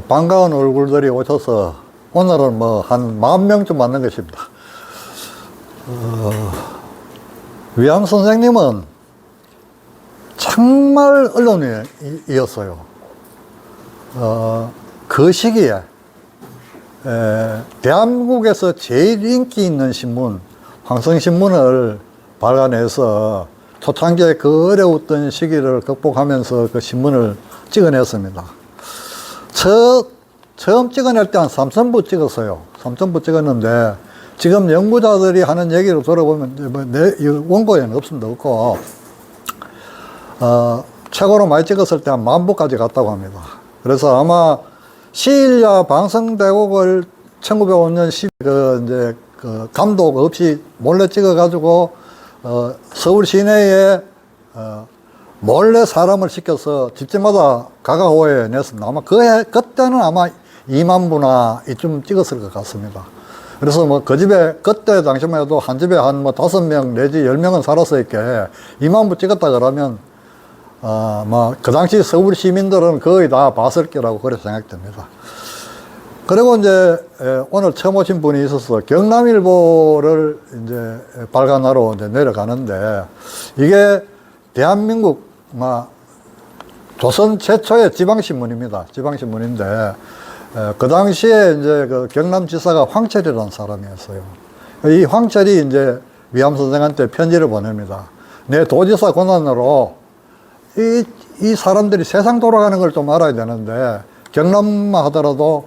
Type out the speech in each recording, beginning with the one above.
반가운 얼굴들이 오셔서 오늘은 뭐 한 10,000명쯤 맞는 것입니다. 위암 선생님은 정말 언론인이었어요. 그 시기에 대한민국에서 제일 인기 있는 신문 황성신문을 발간해서 초창기에 그 어려웠던 시기를 극복하면서 그 신문을 찍어냈습니다. 처음 찍어낼 때 한 3,000부 찍었어요. 3,000부 찍었는데 지금 연구자들이 하는 얘기를 들어보면 뭐 원고에는 없습니다. 없고 최고로 많이 찍었을 때 한 10,000부까지 갔다고 합니다. 그래서 아마 시일야 방송대국을 1905년 이제 그 감독 없이 몰래 찍어가지고 서울 시내에 몰래 사람을 시켜서 집집마다 가가호에 냈습니다. 아마 그때는 아마 20,000부나 이쯤 찍었을 것 같습니다. 그래서 뭐 그 집에 그때 당시만 해도 한 집에 한 뭐 5명 내지 10명은 살았으니까 20,000부 찍었다 그러면 뭐 그 당시 서울 시민들은 거의 다 봤을 거라고 그렇게 생각됩니다. 그리고 이제 오늘 처음 오신 분이 있어서 경남일보를 이제 발간하러 이제 내려가는데 이게 대한민국 조선 최초의 지방신문입니다. 지방신문인데 그 당시에 이제 그 경남지사가 황철이라는 사람이었어요. 이 황철이 이제 위암 선생한테 편지를 보냅니다. 내 도지사 권한으로 이 사람들이 세상 돌아가는 걸 좀 알아야 되는데 경남만 하더라도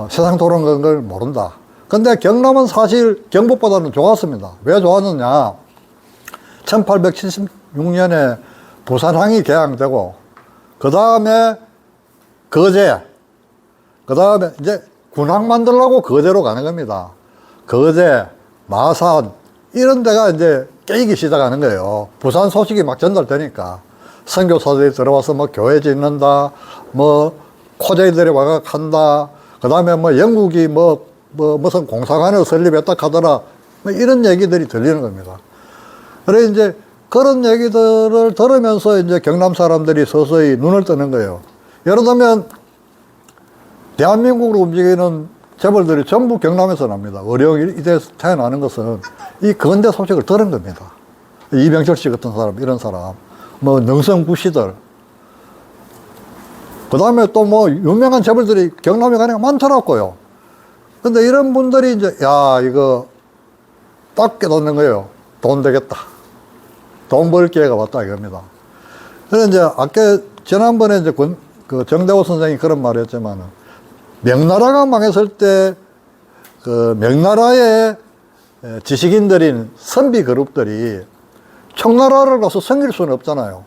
세상 돌아가는 걸 모른다. 근데 경남은 사실 경북보다는 좋았습니다. 왜 좋았느냐? 1876년에 부산항이 개항되고 그 다음에 거제, 그 다음에 이제 군항 만들려고 거제로 가는 겁니다. 거제, 마산 이런 데가 이제 깨이기 시작하는 거예요. 부산 소식이 막 전달되니까 선교사들이 들어와서 뭐 교회 짓는다, 뭐 코제이들이 와가 간다, 그 다음에 뭐 영국이 무슨 공사관을 설립했다 하더라, 뭐 이런 얘기들이 들리는 겁니다. 그래 이제 그런 얘기들을 들으면서 이제 경남 사람들이 서서히 눈을 뜨는 거예요. 예를 들면 대한민국으로 움직이는 재벌들이 전부 경남에서 납니다. 어려운 이대에서 태어나는 것은 이 근대 소식을 들은 겁니다. 이병철 씨 같은 사람, 이런 사람, 뭐 능성구시들, 그 다음에 또 뭐 유명한 재벌들이 경남에 가니까 많더라고요. 근데 이런 분들이 이제 야 이거 딱 깨닫는 거예요. 돈 되겠다. 돈 벌 기회가 왔다 이겁니다. 그래서 이제 아까 지난번에 이제 그 정대호 선생이 그런 말을 했지만 명나라가 망했을 때 그 명나라의 지식인들인 선비 그룹들이 청나라를 가서 섬길 수는 없잖아요.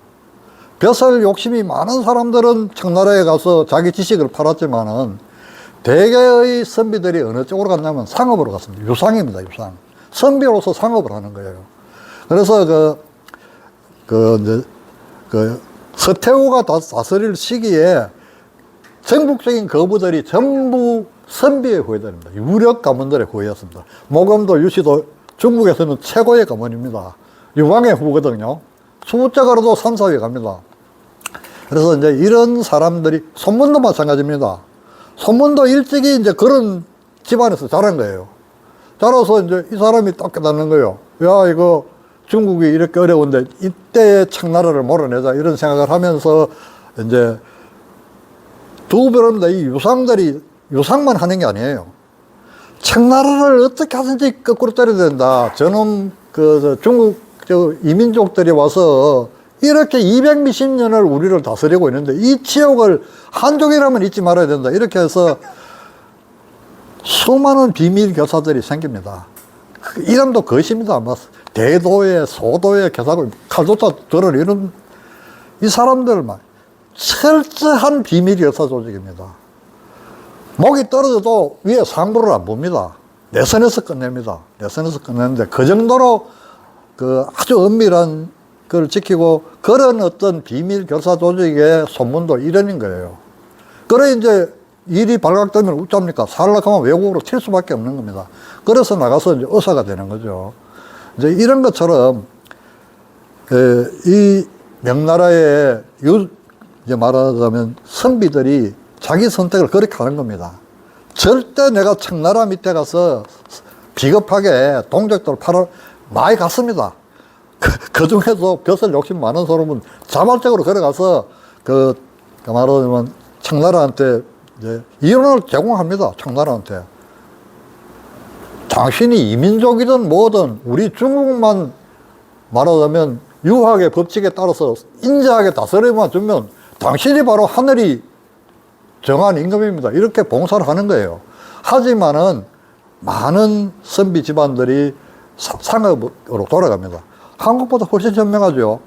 벼슬 욕심이 많은 사람들은 청나라에 가서 자기 지식을 팔았지만은 대개의 선비들이 어느 쪽으로 갔냐면 상업으로 갔습니다. 유상입니다, 유상. 선비로서 상업을 하는 거예요. 그래서 서태후가 다스릴 시기에 전국적인 거부들이 전부 선비의 후예들입니다. 유력 가문들의 후예였습니다. 모검도 유시도 중국에서는 최고의 가문입니다. 유황의 후거든요. 수적으로도 3, 4위 갑니다. 그래서 이제 이런 사람들이, 손문도 마찬가지입니다. 손문도 일찍이 이제 그런 집안에서 자란 거예요. 자라서 이제 이 사람이 딱 깨닫는 거예요. 야, 이거 중국이 이렇게 어려운데 이때의 청나라를 몰아내자 이런 생각을 하면서 이제 두 배로입니다. 이 유상들이 유상만 하는 게 아니에요. 청나라를 어떻게 하든지 거꾸로 때려야 된다. 저놈 중국 이민족들이 와서 이렇게 200몇십 년을 우리를 다스리고 있는데 이 지역을 한족이라면 잊지 말아야 된다. 이렇게 해서 수많은 비밀 교사들이 생깁니다. 이름도 것입니다. 대도에 소도에 교사고 칼조차 들을 이런 이 사람들만 철저한 비밀 교사 조직입니다. 목이 떨어져도 위에 상부를 안 봅니다. 내선에서 끝냅니다. 내선에서 끝내는데 그 정도로 아주 엄밀한 걸 지키고 그런 어떤 비밀 교사 조직의 소문도 일원인 거예요. 그래 이제 일이 발각되면 어쩝니까? 살려고 하면 외국으로 튈 수밖에 없는 겁니다. 그래서 나가서 이제 의사가 되는 거죠. 이제 이런 것처럼 이 명나라의 이제 말하자면 선비들이 자기 선택을 그렇게 하는 겁니다. 절대 내가 청나라 밑에 가서 비겁하게 동족들 팔아 많이 갔습니다. 그 중에서 벼슬 욕심 많은 사람은 자발적으로 걸어가서 그 말하자면 청나라한테 이제 이론을 제공합니다. 청나라한테. 당신이 이민족이든 뭐든 우리 중국만 말하자면 유학의 법칙에 따라서 인자하게 다스려만 주면 당신이 바로 하늘이 정한 임금입니다. 이렇게 봉사를 하는 거예요. 하지만은 많은 선비 집안들이 상업으로 돌아갑니다. 한국보다 훨씬 현명하죠.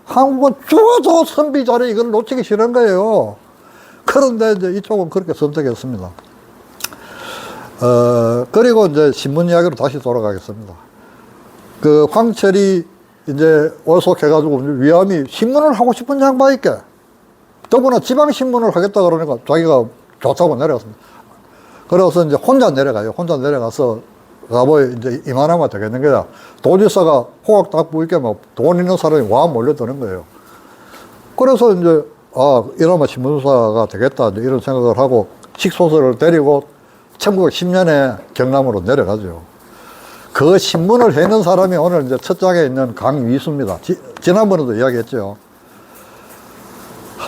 한국은 죽어도 선비 자리 이걸 놓치기 싫은 거예요. 그런데 이제 이쪽은 그렇게 선택했습니다. 그리고 이제 신문 이야기로 다시 돌아가겠습니다. 그 황철이 이제 월속해가지고 위암이 신문을 하고 싶은 양반이께 더구나 지방신문을 하겠다 그러니까 자기가 좋다고 내려갔습니다. 그래서 이제 혼자 내려가요. 혼자 내려가서 가보에 이제 이만하면 되겠는 거야. 도지사가 호각 딱 보이게 막 돈 있는 사람이 와 몰려드는 거예요. 그래서 이제, 이러면 신문사가 되겠다. 이제 이런 생각을 하고 식소설을 데리고 1910년에 경남으로 내려가죠. 그 신문을 해는 사람이 오늘 이제 첫 장에 있는 강위수입니다. 지난번에도 이야기했죠.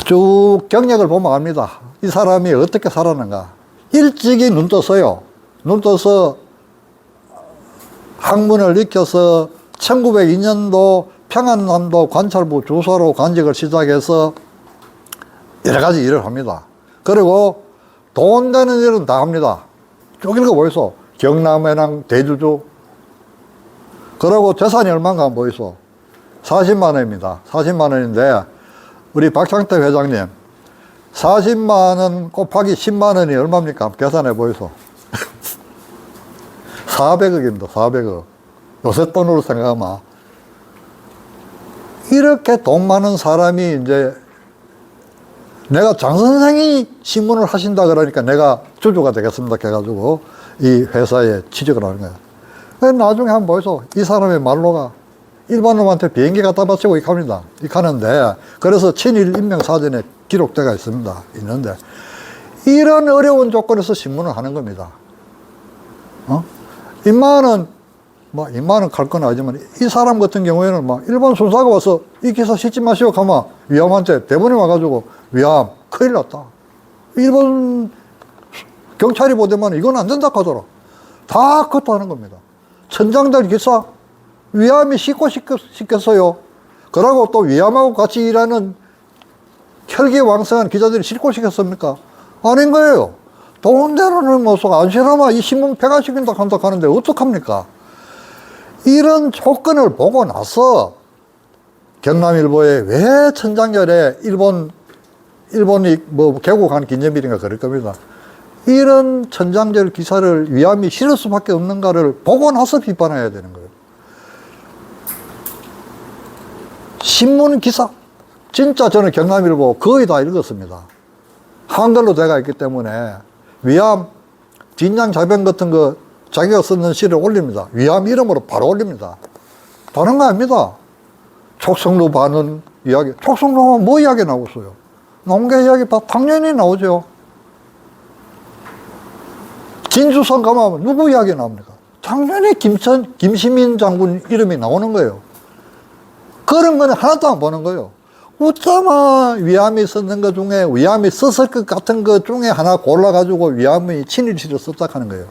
쭉 경력을 보면 압니다. 이 사람이 어떻게 살았는가. 일찍이 눈 떴어요. 눈 떠서 학문을 익혀서 1902년도 평안남도 관찰부 주소로 관직을 시작해서 여러 가지 일을 합니다. 그리고 돈 되는 일은 다 합니다. 쭉 읽어보이소. 경남해랑 대주주. 그리고 재산이 얼마인가 보이소. 40만 원입니다. 40만 원인데 우리 박창태 회장님 40만 원 곱하기 10만 원이 얼마입니까? 계산해 보이소. 400억입니다. 400억. 요새 돈으로 생각하면 이렇게 돈 많은 사람이 이제 내가 장 선생이 신문을 하신다 그러니까 내가 주주가 되겠습니다 해가지고 이 회사에 취직을 하는 거예요. 나중에 한번 보이소. 이 사람의 말로가 일반 놈한테 비행기 갖다 바치고 이렇게 합니다. 이렇게 하는데 그래서 친일 인명사전에 기록되어 있는데 이런 어려운 조건에서 신문을 하는 겁니다. 인마는 갈 건 아니지만 이 사람 같은 경우에는 막 일본 순사가 와서 이 기사 싣지 마시오 가면 위암한테 대본에 와가지고 위암 큰일 났다. 일본 경찰이 보더만 이건 안 된다 하더라. 다 그것도 하는 겁니다. 천장들 기사 위암이 싣고 시켰어요. 그러고 또 위암하고 같이 일하는 혈기왕성한 기자들이 싣고 시켰습니까? 아닌 거예요. 돈 되는 모습 안 싫으면 이 신문 폐간시킨다 한다 하는데 어떡합니까? 이런 조건을 보고 나서 경남일보에 왜 천장열에 일본이 뭐 개국한 기념일인가 그럴 겁니다. 이런 천장열 기사를 위암이 실을 수밖에 없는가를 보고 나서 비판해야 되는 거예요. 신문 기사 진짜 저는 경남일보 거의 다 읽었습니다. 한글로 돼가 있기 때문에 위암 진양자변 같은 거 자기가 쓰는 시를 올립니다. 위암 이름으로 바로 올립니다. 다른 거 아닙니다. 촉성로 반은 이야기. 촉성로는 뭐 이야기 나오겠어요? 농계 이야기 당연히 나오죠. 진주성 가면 누구 이야기 나옵니까? 당연히 김시민 장군 이름이 나오는 거예요. 그런 거는 하나도 안 보는 거예요. 어쩌면 위암이 썼는 것 중에 위암이 썼을 것 같은 것 중에 하나 골라가지고 위암이 친일시를 썼다 하는 거예요.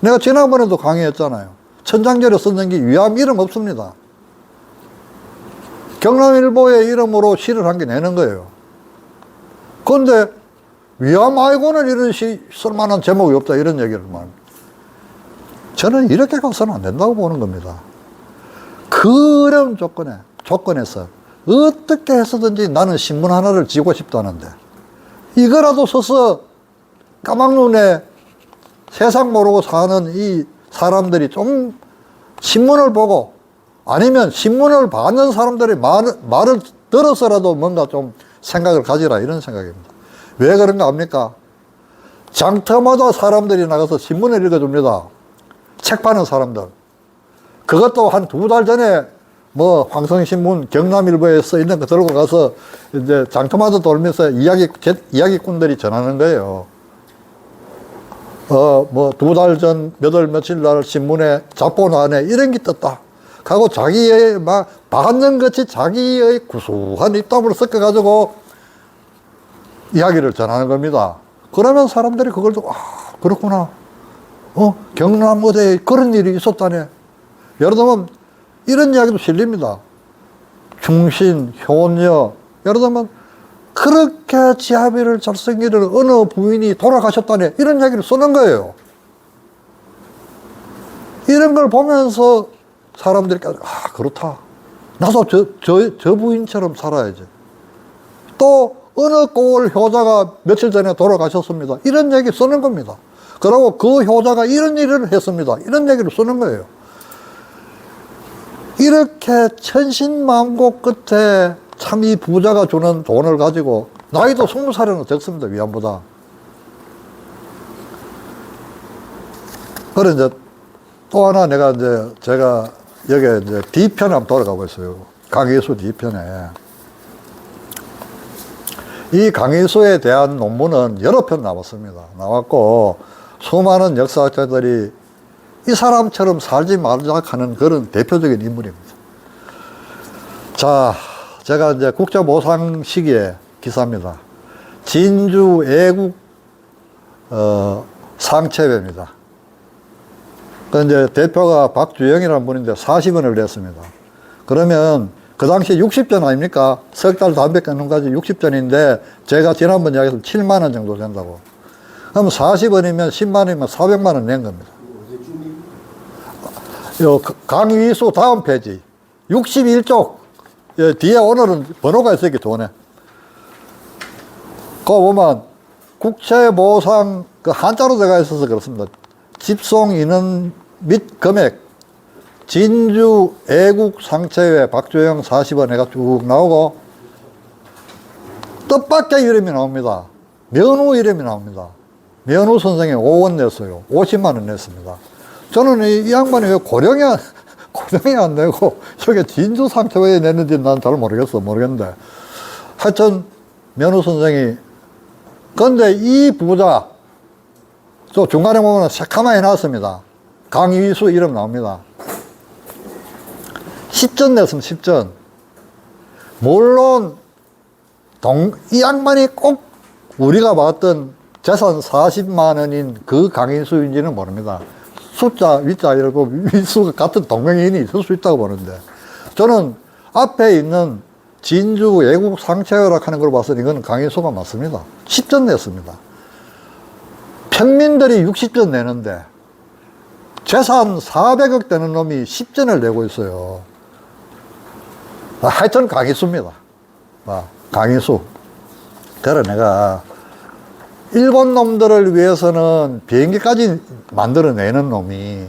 내가 지난번에도 강의했잖아요. 천장절에 썼는 게 위암 이름 없습니다. 경남일보의 이름으로 시를 한 개 내는 거예요. 그런데 위암 말고는 이런 시 쓸만한 제목이 없다 이런 얘기를 말합니다. 저는 이렇게 가서는 안 된다고 보는 겁니다. 그 어려운 조건에서 어떻게 해서든지 나는 신문 하나를 지고 싶다는데 이거라도 써서 까막눈에 세상 모르고 사는 이 사람들이 좀 신문을 보고 아니면 신문을 받는 사람들이 말을 들어서라도 뭔가 좀 생각을 가지라 이런 생각입니다. 왜 그런가 합니까? 장터마다 사람들이 나가서 신문을 읽어줍니다. 책 파는 사람들. 그것도 한 2달 전에 뭐 황성신문 경남일보에 써 있는 거 들고 가서 이제 장터마다 돌면서 이야기꾼들이 전하는 거예요. 뭐 두 달 전, 몇 월 며칠 날 신문에 자본 안에 이런 게 떴다. 하고 자기의 막 반전같이 자기의 구수한 입담으로 섞어가지고 이야기를 전하는 겁니다. 그러면 사람들이 그걸 듣고, 아, 그렇구나. 경남 어디에 그런 일이 있었다네. 예를 들면, 이런 이야기도 실립니다. 충신, 효녀. 예를 들면, 그렇게 지하비를 잘 생기는 어느 부인이 돌아가셨다네. 이런 이야기를 쓰는 거예요. 이런 걸 보면서 사람들이, 아, 그렇다. 나도 저 부인처럼 살아야지. 또, 어느 꼴 효자가 며칠 전에 돌아가셨습니다. 이런 얘기 쓰는 겁니다. 그리고 그 효자가 이런 일을 했습니다. 이런 얘기를 쓰는 거예요. 이렇게 천신만고 끝에 참 이 부자가 주는 돈을 가지고 나이도 20살이나 됐습니다. 위안보다. 그래 이제 또 하나 내가 이제 제가 여기 이제 뒤편에 한번 돌아가고 있어요. 강의수 뒤편에. 이 강의수에 대한 논문은 여러 편 나왔습니다. 나왔고 수많은 역사학자들이 이 사람처럼 살지 말자 하는 그런 대표적인 인물입니다. 자, 제가 이제 국정보상 시기에 기사입니다. 진주 애국 상체회입니다. 그 이제 대표가 박주영이라는 분인데 40원을 냈습니다. 그러면 그 당시에 60전 아닙니까? 석 달 담배 끊는 까지 60전인데 제가 지난번 이야기해서 7만 원 정도 된다고. 그럼 40원이면 10만 원이면 400만 원 낸 겁니다. 요 강위수 다음 페이지 61쪽 뒤에 오늘은 번호가 있어요. 돈에. 그거 보면 국채보상 그 한자로 들어가 있어서 그렇습니다. 집송 인원 및 금액 진주 애국 상체회 박주영 40원 해가 쭉 나오고 뜻밖의 이름이 나옵니다. 면후 이름이 나옵니다. 면후 선생이 5원 냈어요. 50만 원 냈습니다. 저는 이 양반이 왜 고령이 안 내고 저게 진주 상체회에 냈는지 난 잘 모르겠는데 하여튼 면후 선생이 근데 이 부자 저 중간에 보면 새카마에 나왔습니다. 강위수 이름 나옵니다. 10전 냈습니다. 10전. 물론 이 양반이 꼭 우리가 봤던 재산 40만 원인 그 강인수인지는 모릅니다. 숫자, 위자 이러고 위수가 같은 동명이인이 있을 수 있다고 보는데 저는 앞에 있는 진주 애국 상체회라고 하는 걸 봐서 이건 강인수가 맞습니다. 10전 냈습니다. 평민들이 60전 내는데 재산 400억 되는 놈이 10전을 내고 있어요. 하여튼 강인수입니다. 강인수. 그래 내가 일본 놈들을 위해서는 비행기까지 만들어내는 놈이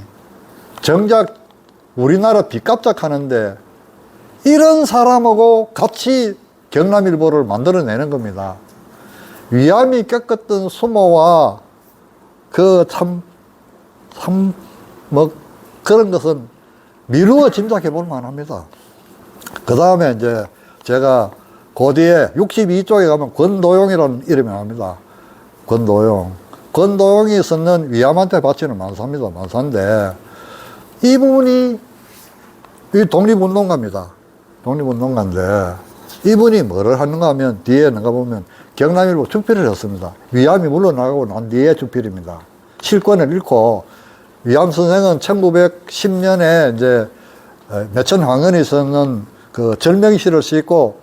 정작 우리나라 빚값작 하는데 이런 사람하고 같이 경남일보를 만들어내는 겁니다. 위암이 겪었던 수모와 그 뭐 그런 것은 미루어 짐작해 볼 만합니다. 그 다음에 이제 제가 그 뒤에 62쪽에 가면 권도용이라는 이름이 나옵니다. 권도용이 쓰는 위암한테 바치는 만사입니다. 만사인데 이분이 이 독립운동가입니다. 독립운동가인데 이분이 뭐를 하는가 하면 뒤에 나가보면 경남일보 주필을 했습니다. 위암이 물러나가고 난 뒤에 주필입니다. 실권을 잃고 위암 선생은 1910년에 이제 매천황원이 있었는 그 절명시를 싣고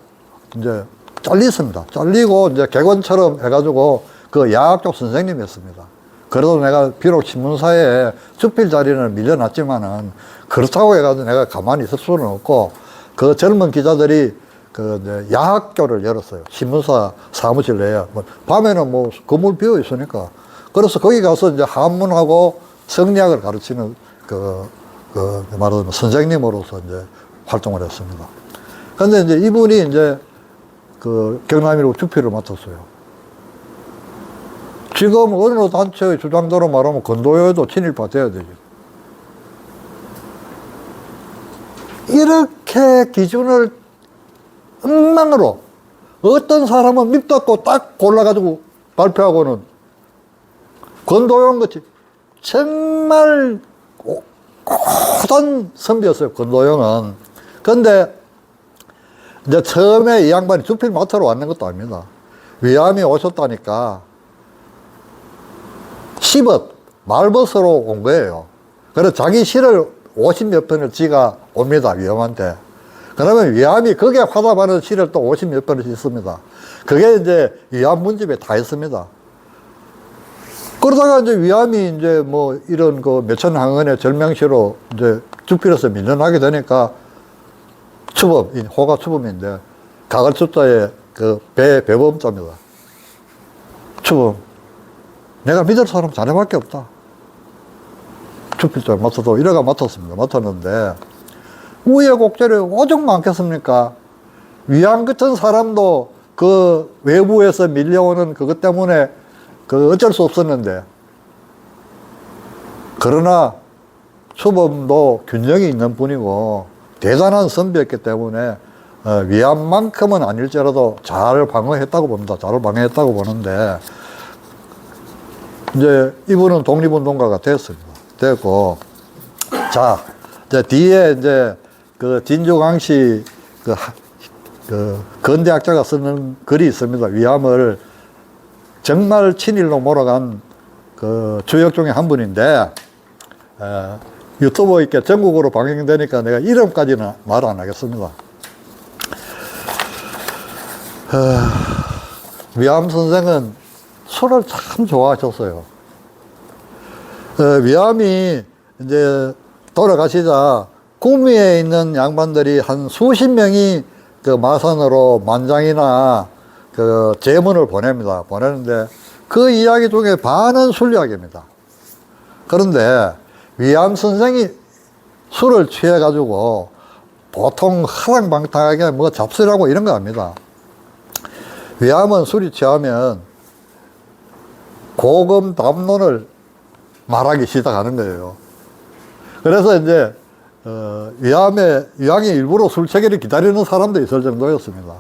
이제 잘렸습니다. 잘리고 이제 객원처럼 해가지고 그 야학쪽 선생님이었습니다. 그래도 내가 비록 신문사에 주필 자리는 밀려났지만은 그렇다고 해가지고 내가 가만히 있을 수는 없고 그 젊은 기자들이 그 이제 야학교를 열었어요. 신문사 사무실 내에. 밤에는 뭐 건물 비어 있으니까. 그래서 거기 가서 이제 한문하고 성리학을 가르치는 말하자면 선생님으로서 이제 활동을 했습니다. 근데 이제 이분이 이제 그 경남일보 주필을 맡았어요. 지금 어느 단체의 주장대로 말하면 건도여도 친일파 돼야 되죠. 이렇게 그렇게 기준을 엉망으로 어떤 사람은 밉다고 딱 골라가지고 발표하고는 권도용 같이 정말 고단 선비였어요, 권도용은. 근데 이제 처음에 이 양반이 주필마트로 왔는 것도 아닙니다. 위암이 오셨다니까 10억 말벗으로 온 거예요. 그래서 자기 시를 50몇 편을 지가 옵니다, 위암한테. 그러면 위암이 거기에 화답하는 시를 또 50몇 편을 짓습니다. 그게 이제 위암 문집에 다 있습니다. 그러다가 이제 위암이 이제 뭐 이런 그 몇천항은의 절명시로 이제 주필에서 밀려나게 되니까 추범, 호가 추범인데 가을추자에 그 배범자입니다. 추범. 내가 믿을 사람 자네밖에 없다. 주필자 맡아도 이래가 맡았습니다. 맡았는데 우여곡절이 오죽 많겠습니까? 위암 같은 사람도 그 외부에서 밀려오는 그것 때문에 그 어쩔 수 없었는데, 그러나 추범도 균형이 있는 분이고 대단한 선비였기 때문에 위암만큼은 아닐지라도 잘 방어했다고 봅니다. 잘 방어했다고 보는데, 이제 이분은 독립운동가가 됐습니다. 됐고, 자, 이제 뒤에 이제 그 진주광씨 그 근대학자가 쓰는 글이 있습니다. 위암을 정말 친일로 몰아간 그 주역 중에 한 분인데, 유튜브 이렇게 전국으로 방영되니까 내가 이름까지는 말 안 하겠습니다. 위암 선생은 술을 참 좋아하셨어요. 위암이 이제 돌아가시자 구미에 있는 양반들이 한 수십 명이 그 마산으로 만장이나 그 제문을 보냅니다. 보내는데 그 이야기 중에 반은 술 이야기입니다. 그런데 위암 선생이 술을 취해가지고 보통 하랑방탕하게 뭐 잡술하고 이런 거 합니다. 위암은 술이 취하면 고금 담론을 말하기 시작하는 거예요. 그래서 이제 위암이 일부러 술 취기를 기다리는 사람도 있을 정도였습니다.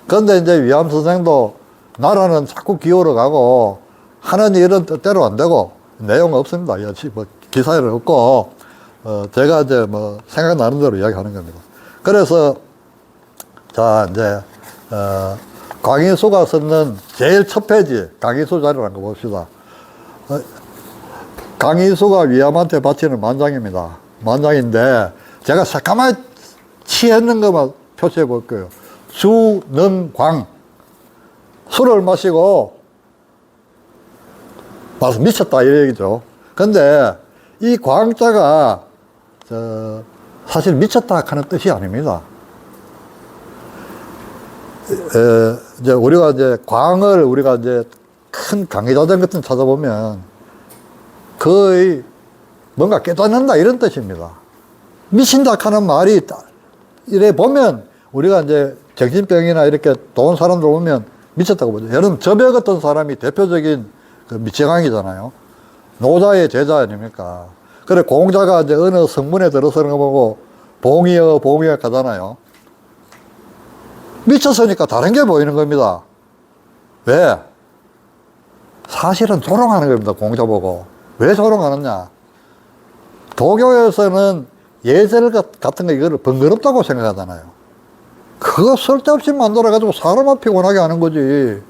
그런데 이제 위암 선생도 나라는 자꾸 기울어 가고 하는 일은 뜻대로 안 되고 내용 없습니다. 뭐 기사를 없고 제가 이제 뭐 생각나는 대로 이야기하는 겁니다. 그래서 자 이제 강희수가 썼는 제일 첫 페이지 강희수 자료라는 거 봅시다. 강희수가 위암한테 바치는 만장입니다. 만장인데 제가 새까맣게 취했는 것만 표시해 볼 거예요. 주능광. 술을 마시고 마서 미쳤다 이 얘기죠. 근데 이 광자가 사실 미쳤다 하는 뜻이 아닙니다. 이제 우리가 이제 광을 우리가 이제 큰 강의자들 같은 찾아보면 거의 뭔가 깨닫는다 이런 뜻입니다. 미친다 하는 말이 이래 보면 우리가 이제 정신병이나 이렇게 좋은 사람들 보면 미쳤다고 보죠. 여러분 저배 같은 사람이 대표적인 그 미치광이잖아요. 노자의 제자 아닙니까? 그래 공자가 이제 어느 성문에 들어서는 거 보고 봉이여 하잖아요. 미쳤으니까 다른 게 보이는 겁니다. 왜? 사실은 조롱하는 겁니다. 공자 보고. 왜 조롱하느냐? 도교에서는 예절 같은 거 이거를 번거롭다고 생각하잖아요. 그거 쓸데없이 만들어가지고 사람만 피곤하게 하는 거지.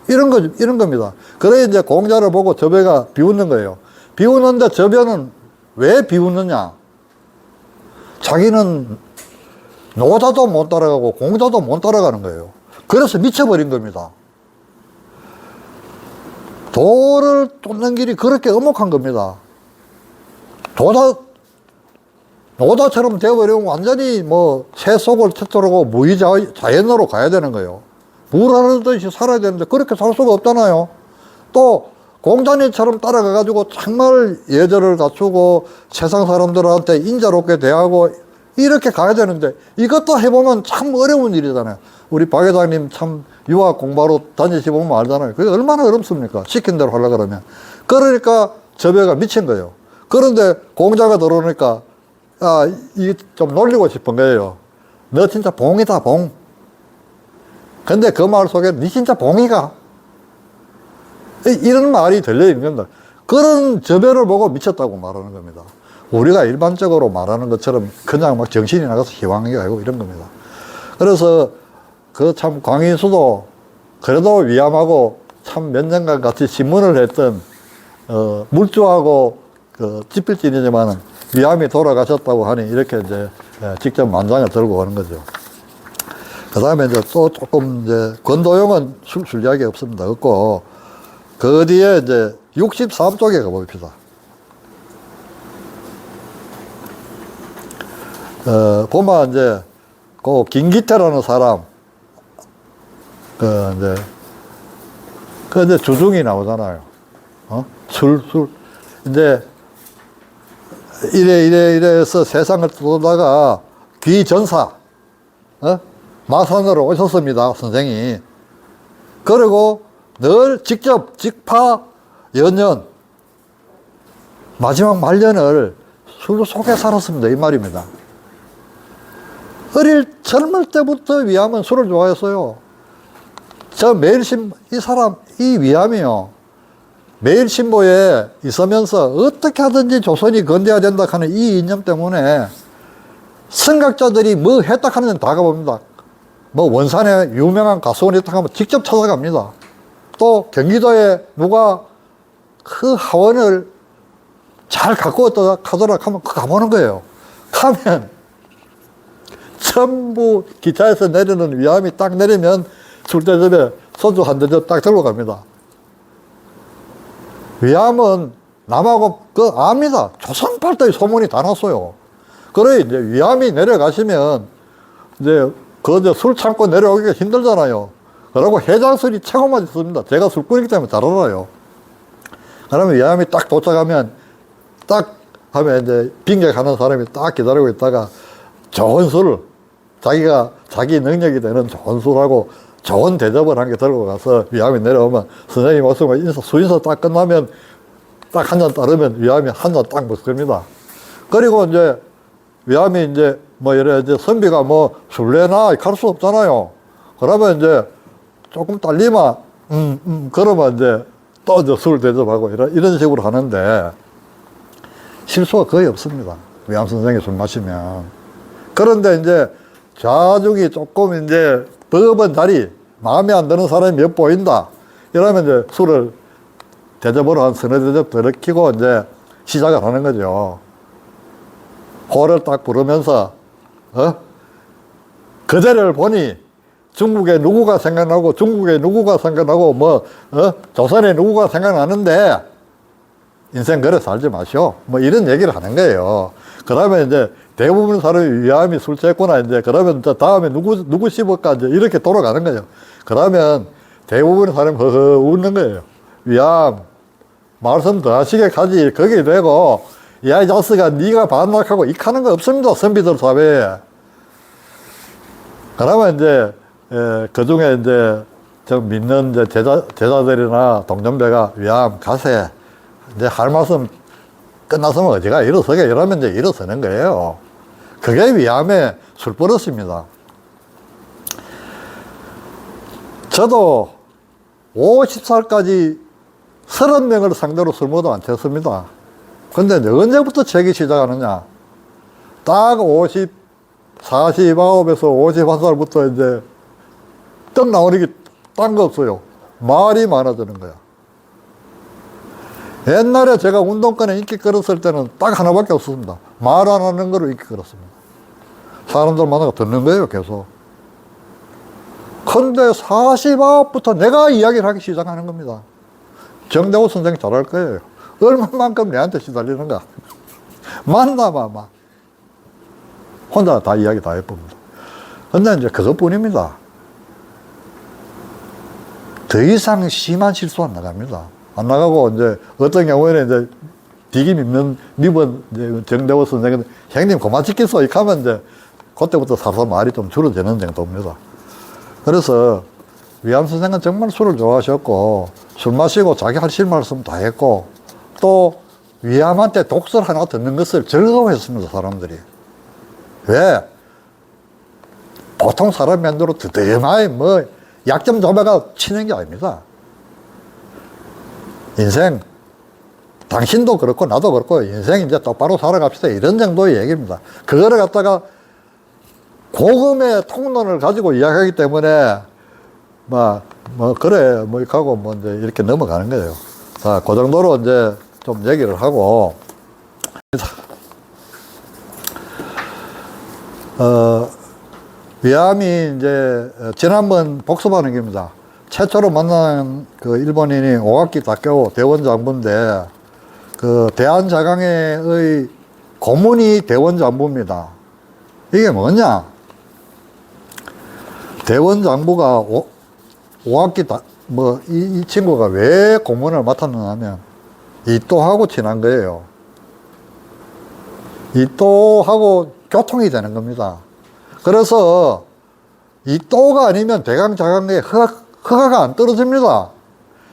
이런 겁니다. 그래 이제 공자를 보고 저배가 비웃는 거예요. 비웃는데 저배는 왜 비웃느냐? 자기는 노자도 못 따라가고 공자도 못 따라가는 거예요. 그래서 미쳐버린 겁니다. 도를 쫓는 길이 그렇게 엄혹한 겁니다. 노자처럼 되어버리면 완전히 뭐 세속을 터뜨리고 무의자연으로 가야 되는 거예요. 물 흐르듯이 살아야 되는데 그렇게 살 수가 없잖아요. 또 공자님처럼 따라가가지고 정말 예절을 갖추고 세상 사람들한테 인자롭게 대하고 이렇게 가야 되는데 이것도 해보면 참 어려운 일이잖아요. 우리 박 회장님 참 유학 공부하러 다니시보면 알잖아요. 그게 얼마나 어렵습니까? 시킨 대로 하려고 그러면. 그러니까 저배가 미친 거예요. 그런데 공자가 들어오니까 이게 좀 놀리고 싶은 거예요. 너 진짜 봉이다, 봉. 근데 그 말 속에 니 진짜 봉이가? 이런 말이 들려있는 겁니다. 그런 저변을 보고 미쳤다고 말하는 겁니다. 우리가 일반적으로 말하는 것처럼 그냥 막 정신이 나가서 희망이 아니고 이런 겁니다. 그래서 그 참 광인수도 그래도 위암하고 참 몇 년간 같이 신문을 했던 물주하고 그 집필진이지만 위암이 돌아가셨다고 하니 이렇게 이제 직접 만장을 들고 오는 거죠. 그 다음에 이제 또 조금 이제 권도용은 술 이야기 없습니다. 없고 그 뒤에 이제 63쪽에 가봅시다. 보면 이제 그 김기태라는 사람 그 이제 주중이 나오잖아요. 술. 이제 이래서 세상을 떠돌다가 귀전사, 마산으로 오셨습니다, 선생이. 그리고 늘 직접 직파 연년, 마지막 말년을 술 속에 살았습니다. 이 말입니다. 젊을 때부터 위암은 술을 좋아했어요. 이 위암이요. 매일신보에 있으면서 어떻게 하든지 조선이 건대해야 된다 하는 이 이념 때문에 선각자들이 뭐 했다 하는 데는 다 가봅니다. 뭐 원산에 유명한 가수원이 있다 하면 직접 찾아갑니다. 또 경기도에 누가 그 하원을 잘 갖고 왔다 하더라 하면 가보는 거예요. 가면 전부 기차에서 내리는 위암이 딱 내리면 술대접에 소주 한 대접 딱 들고 갑니다. 위암은 남하고 압니다. 조선 팔도의 소문이 다 났어요. 그래 이제 위암이 내려가시면 이제 술 참고 내려오기가 힘들잖아요. 그러고 해장술이 최고 맛있습니다. 제가 술꾼이기 때문에 잘 알아요. 그러면 위암이 딱 도착하면 딱 하면 이제 빙객하는 사람이 딱 기다리고 있다가 좋은 술, 자기 능력이 되는 좋은 술하고 좋은 대접을 한 개 들고 가서 위암이 내려오면 선생님 오시면 수인서 딱 끝나면 딱 한 잔 따르면 위암이 한 잔 딱 먹습니다. 그리고 이제 위암이 이제 뭐 이래 이제 선비가 뭐 술래나 갈 수 없잖아요. 그러면 이제 조금 딸리면 그러면 이제 또 이제 술 대접하고 이런 식으로 하는데 실수가 거의 없습니다. 위암 선생이 술 마시면. 그런데 이제 좌중이 조금 이제 버거운 자리, 마음에 안 드는 사람이 몇 보인다. 이러면 이제 술을 대접으로 한 서너 대접 더 넣기고 이제 시작을 하는 거죠. 호를 딱 부르면서, 그대를 보니 중국에 누구가 생각나고 조선에 누구가 생각나는데 인생 그래 살지 마시오. 뭐 이런 얘기를 하는 거예요. 그 다음에 이제 대부분 사람이 위암이 술 취했구나. 이제 그러면 다음에 누구 씹을까? 이제 이렇게 돌아가는 거예요. 그러면 대부분 사람이 허허 웃는 거예요. 위암, 말씀 더 하시게 가지. 거기 되고, 야, 이 자식아, 네가 반락하고 익하는 거 없습니다. 선비들 사회에. 그러면 이제, 그 중에 이제, 좀 믿는 이제 제자들이나 동년배가 위암, 가세. 이제 할 말씀 끝났으면 어디가 일어서게 이러면 이제 일어서는 거예요. 그게 위암의 술버릇입니다. 저도 50살까지 30명을 상대로 술 먹어도 안 쳤습니다. 근데 이제 언제부터 채기 시작하느냐? 딱 49에서 51살부터 이제 떡 나오는 게 딴 거 없어요. 말이 많아지는 거야. 옛날에 제가 운동권에 인기 끌었을 때는 딱 하나밖에 없었습니다. 말 안 하는 거로 인기 끌었습니다. 사람들 만나고 듣는 거예요, 계속. 근데 49부터 내가 이야기를 하기 시작하는 겁니다. 정대호 선생이 잘할 거예요. 얼마만큼 내한테 시달리는가. 만나봐, 막. 혼자 다 이야기 다 해봅니다. 근데 이제 그것뿐입니다. 더 이상 심한 실수 안 나갑니다. 안 나가고, 이제, 어떤 경우에는 이제, 디기 믿는, 이제 정대호 선생은, 형님, 그만 찍겠어. 이렇게 하면 이제, 그때부터 살살 말이 좀 줄어드는 정도입니다. 그래서, 위암 선생은 정말 술을 좋아하셨고, 술 마시고 자기 하실 말씀 다 했고, 또, 위암한테 독설 하나 듣는 것을 즐거워했습니다, 사람들이. 왜? 보통 사람 면도로 드드마이 뭐 약점 잡아가 치는 게 아닙니다. 인생, 당신도 그렇고 나도 그렇고 인생 이제 똑바로 살아갑시다. 이런 정도의 얘기입니다. 그거를 갖다가 고금의 통론을 가지고 이야기하기 때문에 그래 뭐 이렇게 하고 뭐 이제 이렇게 넘어가는 거예요. 자, 그 정도로 이제 좀 얘기를 하고 위암이 이제 지난번 복습하는 겁니다. 최초로 만난 그 일본인이 오가키 다케오 대원장부인데 그 대한자강회의 고문이 대원장부입니다. 이게 뭐냐? 대원장부가 오가키 이 친구가 왜 고문을 맡았느냐 하면 이또하고 친한 거예요. 이또하고 교통이 되는 겁니다. 그래서 이또가 아니면 대강자강회에 허가가 안 떨어집니다.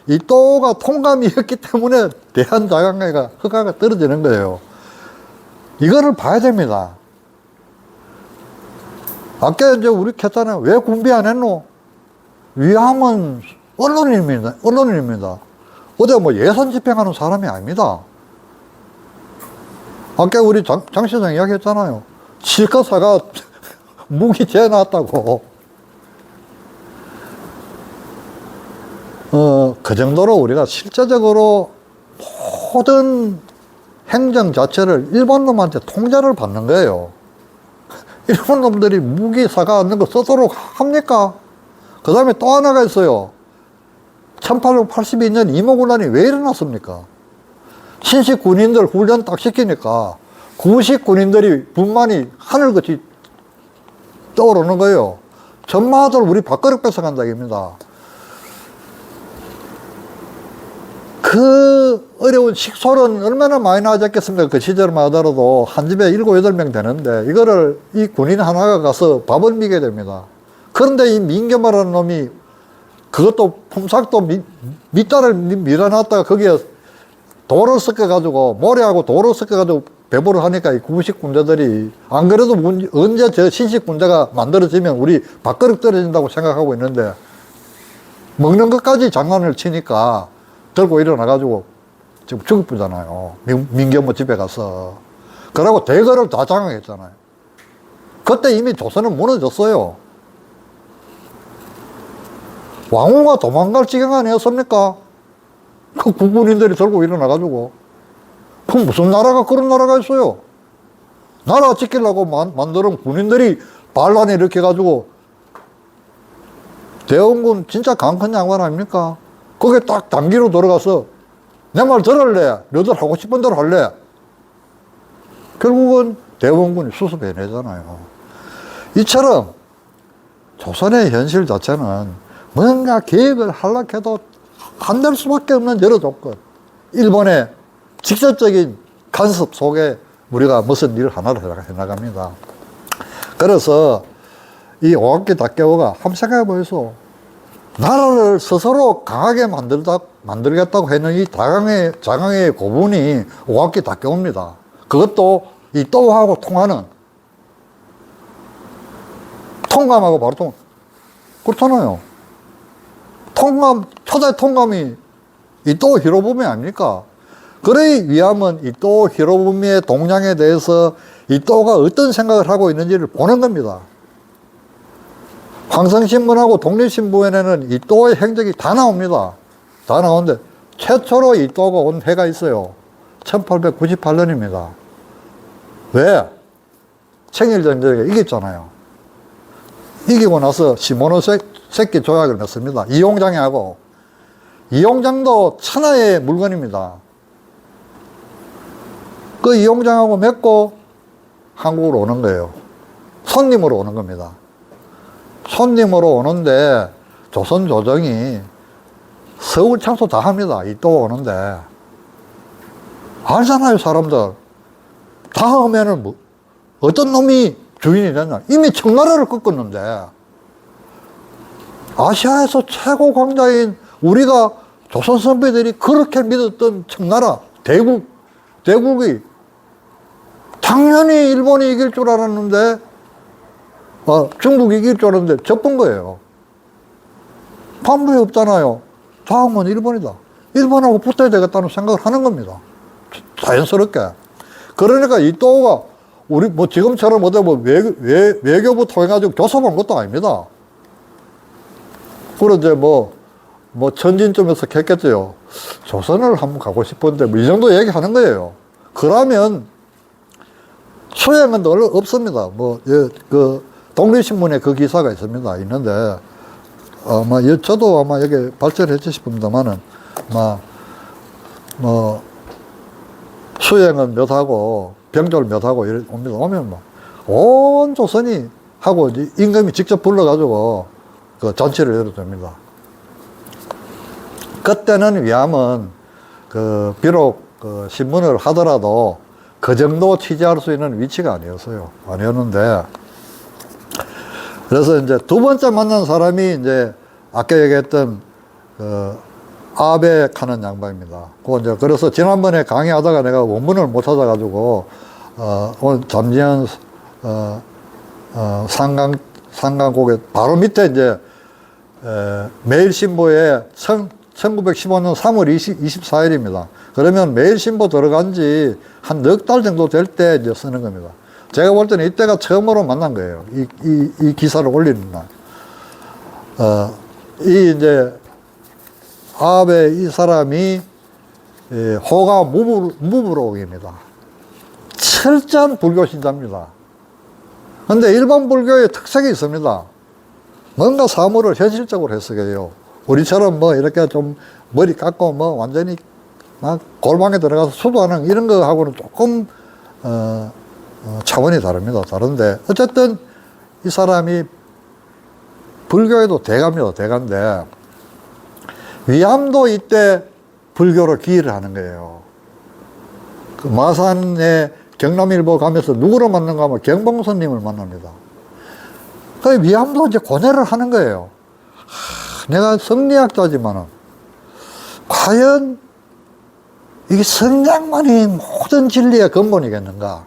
이또가 통감이었기 때문에 대한자강회가 허가가 떨어지는 거예요. 이거를 봐야 됩니다. 아까 이제 우리 했잖아요. 왜 군비 안 했노? 위암은 언론인입니다. 어디 뭐 예산 집행하는 사람이 아닙니다. 아까 우리 장 시장 이야기 했잖아요. 실컷사가 무기 재놨다고. 그 정도로 우리가 실제적으로 모든 행정 자체를 일본 놈한테 통제를 받는 거예요. 일본 놈들이 무기 사가 않는 거 쓰도록 합니까? 그 다음에 또 하나가 있어요. 1882년 임오군란이 왜 일어났습니까? 신식 군인들 훈련 딱 시키니까 구식 군인들이 불만이 하늘같이 떠오르는 거예요. 전마들 우리 밥그릇 뺏어간다 입니다. 그 어려운 식솔은 얼마나 많이 나아졌겠습니까? 그 시절만 하더라도 한 집에 7, 8명 되는데 이거를 이 군인 하나가 가서 밥을 미게 됩니다. 그런데 이 민겸이라는 놈이 그것도 품삯도 밑단을 밀어놨다가 거기에 돌을 섞어가지고 모래하고 돌을 섞어가지고 배부를 하니까 이 구식 군대들이 안 그래도 언제 저 신식 군대가 만들어지면 우리 밥그릇 떨어진다고 생각하고 있는데 먹는 것까지 장난을 치니까 들고 일어나가지고 지금 죽었잖아요. 민겸 집에 가서. 그러고 대거를 다 장악했잖아요. 그때 이미 조선은 무너졌어요. 왕후가 도망갈 지경 아니었습니까? 그 국군인들이 들고 일어나가지고. 그 무슨 나라가 그런 나라가 있어요? 나라 지키려고 만드는 군인들이 반란을 일으켜가지고 대원군 진짜 강한 양반 아닙니까? 거기에 딱 단기로 들어가서 내 말 들을래? 너들 하고 싶은 대로 할래? 결국은 대원군이 수습해내잖아요. 이처럼 조선의 현실 자체는 뭔가 계획을 하려고 해도 안 될 수밖에 없는 여러 조건. 일본의 직접적인 간섭 속에 우리가 무슨 일을 하나를 해나갑니다. 그래서 이 오가키 다케오가 한번 생각해 보이소. 나라를 스스로 강하게 만들겠다고 했는 이 자강의 고분이 오가키 다케오입니다. 그것도 이 또하고 통하는, 통감하고 바로 그렇잖아요. 초대 통감이 이또 히로부미 아닙니까? 그래 위암은 이또 히로부미의 동향에 대해서 이또가 어떤 생각을 하고 있는지를 보는 겁니다. 황성신문하고 독립신문에는 이또의 행적이 다 나옵니다. 다 나오는데 최초로 이또가 온 해가 있어요. 1898년입니다. 왜? 청일전쟁에 이겼잖아요. 이기고 나서 시모노세키 조약을 맺습니다. 이용장하고. 이용장도 천하의 물건입니다. 그 이용장하고 맺고 한국으로 오는 거예요. 손님으로 오는 겁니다. 손님으로 오는데 조선 조정이 서울 착수 다 합니다. 이또 오는데. 알잖아요, 사람들. 다음에는 뭐, 어떤 놈이 주인이 됐냐. 이미 청나라를 꺾었는데. 아시아에서 최고 강자인 우리가 조선 선배들이 그렇게 믿었던 청나라, 대국이 당연히 일본이 이길 줄 알았는데 중국이 이길 줄 알았는데 접은 거예요. 반부에 없잖아요. 다음은 일본이다. 일본하고 붙어야 되겠다는 생각을 하는 겁니다. 자연스럽게. 그러니까 이 또가 우리 뭐 지금처럼 어디 뭐 외교부 통해가지고 교섭한 것도 아닙니다. 그런데 뭐 천진점에서 했겠죠. 조선을 한번 가고 싶은데 뭐 이 정도 얘기하는 거예요. 그러면 수행은 없습니다. 독립신문에 그 기사가 있는데, 저도 아마 여기 발전해 주십니다만은, 수행은 몇 하고, 병조를 몇 하고, 옵니다. 오면 온 조선이 하고, 임금이 직접 불러가지고, 그 잔치를 열어줍니다. 그때는 위암은, 비록 신문을 하더라도, 그 정도 취재할 수 있는 위치가 아니었는데, 그래서 이제 두 번째 만난 사람이 이제 아까 얘기했던 아베 하는 양반입니다. 그래서 지난번에 강의하다가 내가 원문을 못 찾아가지고 오늘 잠지한 상강곡에 바로 밑에 이제 매일신보에 1915년 3월 24일입니다. 그러면 매일신보 들어간 지 한 넉 달 정도 될 때 이제 쓰는 겁니다. 제가 볼 때는 이때가 처음으로 만난 거예요. 이 기사를 올리는 날. 이제, 아베 이 사람이, 호가 무부록입니다. 철저한 불교 신자입니다. 근데 일반 불교의 특색이 있습니다. 뭔가 사물을 현실적으로 해석해요. 우리처럼 이렇게 좀 머리 깎고 완전히 막 골방에 들어가서 수도하는 이런 거하고는 조금, 차원이 다릅니다. 다른데, 어쨌든 이 사람이 불교에도 대가입니다. 대가인데, 위암도 이때 불교로 기일을 하는 거예요. 그 마산에 경남일보 가면서 누구를 만난가 하면 경봉선님을 만납니다. 그 위암도 이제 고뇌를 하는 거예요. 내가 성리학자지만은, 과연 이게 성장만이 모든 진리의 근본이겠는가?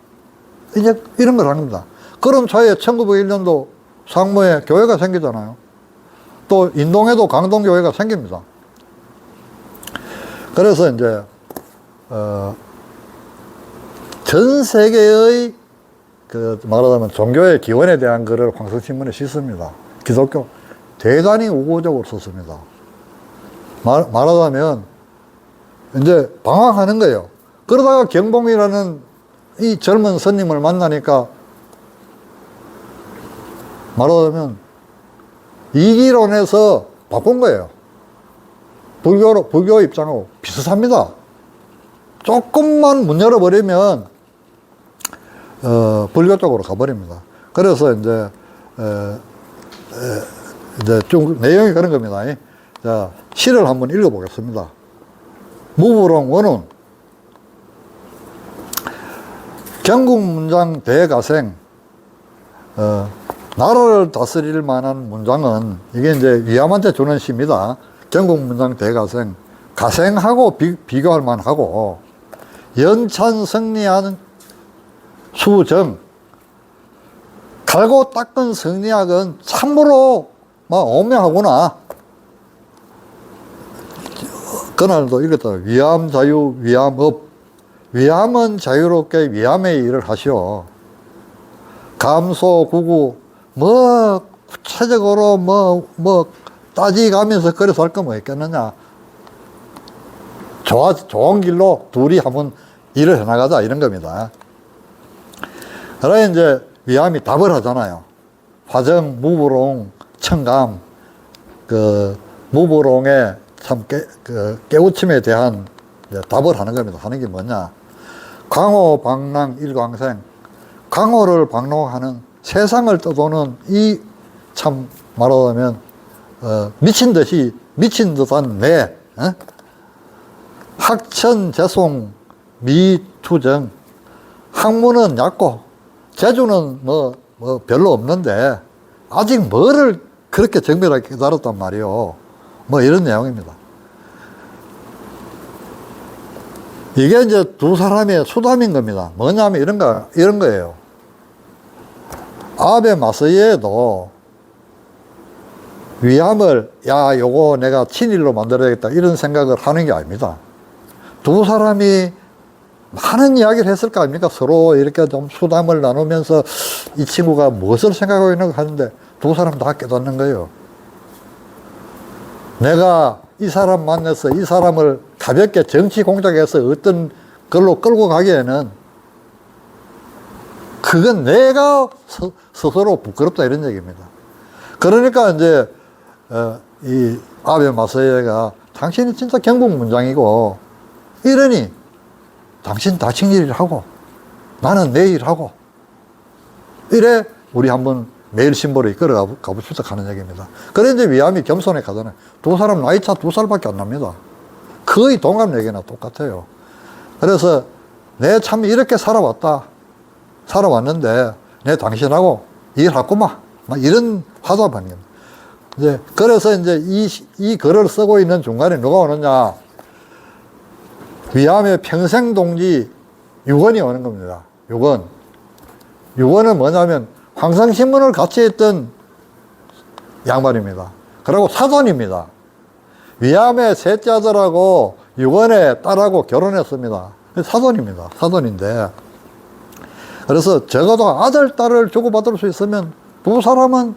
이제 이런 걸 하는 겁니다. 그럼 차에 1901년도 상무에 교회가 생기잖아요. 또 인동에도 강동교회가 생깁니다. 그래서 이제 전 세계의 말하자면 종교의 기원에 대한 글을 황석신문에 싣습니다. 기독교 대단히 우호적으로 썼습니다. 말하자면 이제 방황하는 거예요. 그러다가 경봉이라는 이 젊은 스님을 만나니까 말하자면 이기론에서 바꾼 거예요. 불교 입장하고 비슷합니다. 조금만 문 열어버리면 불교 쪽으로 가버립니다. 그래서 이제 좀 내용이 그런 겁니다. 자, 시를 한번 읽어보겠습니다. 무부롱 원운 경국문장 대가생. 나라를 다스릴 만한 문장은 이게 이제 위암한테 주는 시입니다. 경국문장 대가생. 가생하고 비교할 만하고 연찬 승리한 수정. 갈고 닦은 승리학은 참으로 오묘하구나. 그날도 읽었다. 위암 자유, 위암업. 위암은 자유롭게 위암의 일을 하시오. 감소, 구구, 구체적으로 따지가면서 그래서 할 거 뭐 있겠느냐. 좋은 길로 둘이 한번 일을 해나가자, 이런 겁니다. 그래, 이제 위암이 답을 하잖아요. 화정, 무부롱, 청감, 무부롱의 참 깨우침에 대한 답을 하는 겁니다. 하는 게 뭐냐. 광호, 방랑, 일광생. 광호를 방랑하는 세상을 떠도는 이 참 말하자면, 미친 듯한 내, 학천, 재송, 미투정. 학문은 얕고, 재주는 별로 없는데, 아직 뭐를 그렇게 정밀하게 깨달았단 말이요. 이런 내용입니다. 이게 이제 두 사람의 수담인 겁니다. 뭐냐면 이런 거예요. 아베 마사이에도 위암을, 야, 요거 내가 친일로 만들어야겠다, 이런 생각을 하는 게 아닙니다. 두 사람이 많은 이야기를 했을 거 아닙니까? 서로 이렇게 좀 수담을 나누면서 이 친구가 무엇을 생각하고 있는 가 하는데 두 사람 다 깨닫는 거예요. 내가 이 사람 만나서 이 사람을 가볍게 정치 공작해서 어떤 걸로 끌고 가기에는 그건 내가 스스로 부끄럽다, 이런 얘기입니다. 그러니까 이제 이 아베 마사이가 당신이 진짜 경국 문장이고 이러니 당신 다친 일을 하고 나는 내 일 하고 이래 우리 한번 매일신보를 이끌어 가봅시다 하는 얘기입니다. 그래 이제 위암이 겸손에 가잖아요. 두 사람 나이 차 2살밖에 안 납니다. 거의 동갑 얘기나 똑같아요. 그래서 내 참 이렇게 살아왔는데 내 당신하고 일하구만, 막 이런 화답하는 겁니다. 이제 그래서 이제 이 글을 쓰고 있는 중간에 누가 오느냐, 위암의 평생동지 유건이 오는 겁니다. 유건은 뭐냐면 황상신문을 같이 했던 양반입니다. 그리고 사돈입니다. 위암의 셋째 아들하고 유건의 딸하고 결혼했습니다. 사돈입니다. 사돈인데, 그래서 적어도 아들, 딸을 주고받을 수 있으면 두 사람은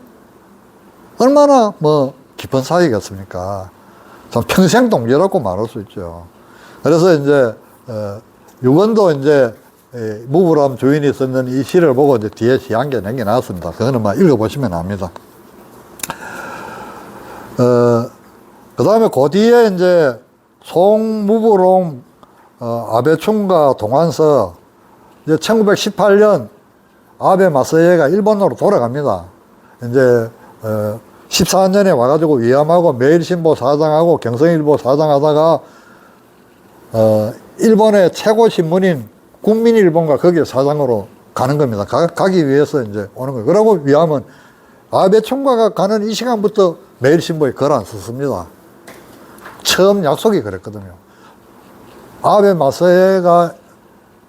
얼마나 뭐 깊은 사이겠습니까? 참 평생 동지라고 말할 수 있죠. 그래서 이제 유건도 이제 무부람 주인이 썼는 이 시를 보고 이제 뒤에 시 한 개 남겨놨습니다. 그거는 막 읽어보시면 압니다. 그 다음에 그 뒤에 이제 송무부롱 아베충과 동안서, 이제 1918년 아베 마사이가 일본으로 돌아갑니다. 이제 14년에 와가지고 위암하고 매일신보 사장하고 경성일보 사장하다가 일본의 최고 신문인 국민일본과 거기에 사장으로 가는 겁니다. 가기 위해서 이제 오는 거예요. 그리고 위암은 아베 총과가 가는 이 시간부터 매일신보에 글 안 썼습니다. 처음 약속이 그랬거든요. 아베 마사이가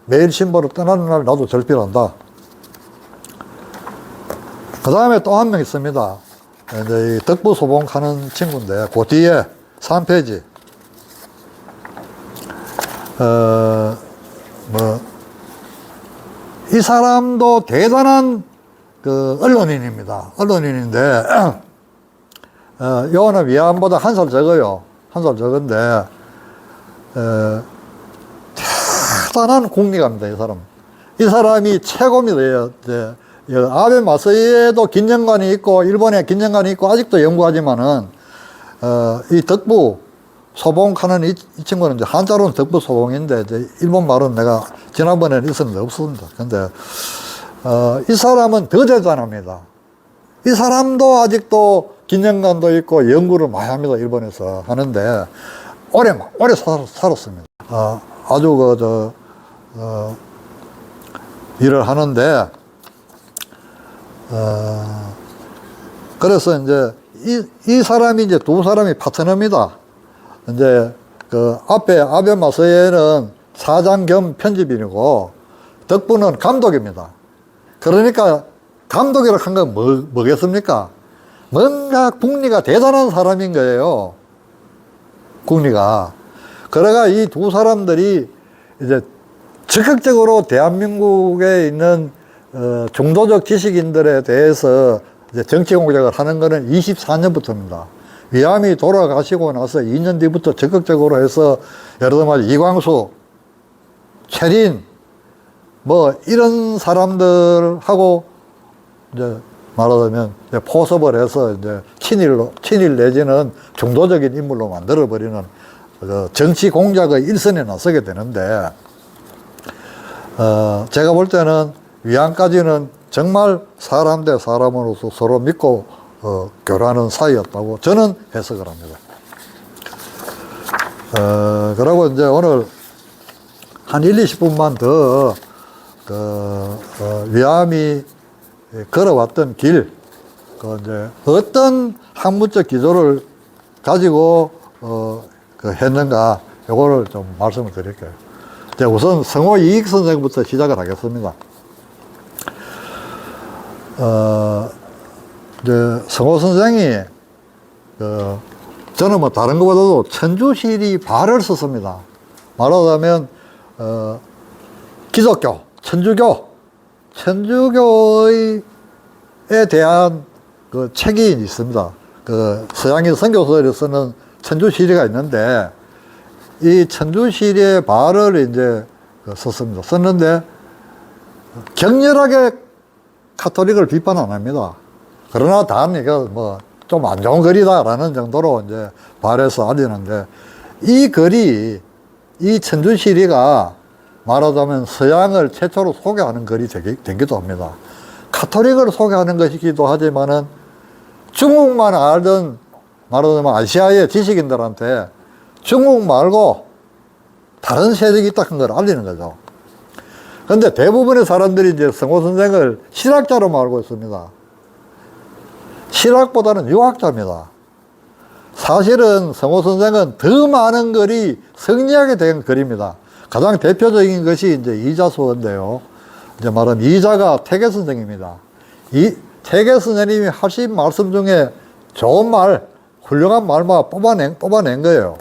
매일신보로 떠나는 날 나도 절필한다. 그 다음에 또 한 명 있습니다. 이제 이 덕부소봉하는 친구인데, 그 뒤에 3페이지. 이 사람도 대단한 그 언론인입니다. 언론인인데, 요거는 위암보다 한 살 적어요. 한 살 적은데, 대단한 국리가입니다, 이 사람. 이 사람이 최고입니다. 아베 마사이에도 긴장관이 있고, 일본에 긴장관이 있고, 아직도 연구하지만은, 이 덕부 소봉하는 이 친구는 이제 한자로는 덕부 소봉인데, 이제 일본 말은 내가 지난번에는 있었는데 없습니다. 근데, 이 사람은 더 대단합니다. 이 사람도 아직도 긴장관도 있고, 연구를 많이 합니다, 일본에서 하는데, 오래 살았습니다. 아주 일을 하는데, 그래서 이제 이 사람이 이제 두 사람이 파트너입니다. 이제 그 앞에 아베 마사이에는 사장 겸 편집인이고 덕부는 감독입니다. 그러니까 감독이라고 한 건 뭐겠습니까? 뭔가 국리가 대단한 사람인 거예요. 국리가. 그래가 이 두 사람들이 이제 적극적으로 대한민국에 있는 중도적 지식인들에 대해서 이제 정치 공작을 하는 거는 24년부터입니다. 위암이 돌아가시고 나서 2년 뒤부터 적극적으로 해서 예를 들면 이광수, 최린, 뭐 이런 사람들하고 이제 말하자면 이제 포섭을 해서 이제 친일 내지는 중도적인 인물로 만들어버리는 그 정치 공작의 일선에 나서게 되는데, 제가 볼 때는 위암까지는 정말 사람 대 사람으로서 서로 믿고 교류하는 사이였다고 저는 해석을 합니다. 그리고 이제 오늘 한 1, 20분만 더 위암이 걸어왔던 길, 이제 어떤 학문적 기조를 가지고 했는가, 요거를 좀 말씀을 드릴게요. 우선 성호 이익 선생부터 시작을 하겠습니다. 이제 성호 선생이, 저는 뭐 다른 것보다도 천주시리 발을 썼습니다. 말하자면, 기독교, 천주교에 대한 그 책이 있습니다. 그 서양인 선교서를 쓰는 천주시리가 있는데, 이 천주시리의 발을 이제 썼습니다. 썼는데, 격렬하게 카톨릭을 비판 안 합니다. 그러나 단, 이거 뭐, 좀 안 좋은 글이다라는 정도로 이제 발해서 알리는데, 이 글이, 이 천주시리가 말하자면 서양을 최초로 소개하는 글이 되기도 합니다. 카톨릭을 소개하는 것이기도 하지만은 중국만 알던, 말하자면 아시아의 지식인들한테 중국 말고 다른 세력이 있다는 걸 알리는 거죠. 근데 대부분의 사람들이 이제 성호 선생을 실학자로 알고 있습니다. 실학보다는 유학자입니다. 사실은 성호 선생은 더 많은 글이 성리학에 대한 글입니다. 가장 대표적인 것이 이제 이자수어인데요. 이제 말하면 이자가 태계 선생입니다. 이 태계 선생님이 하신 말씀 중에 좋은 말, 훌륭한 말만 뽑아낸 거예요.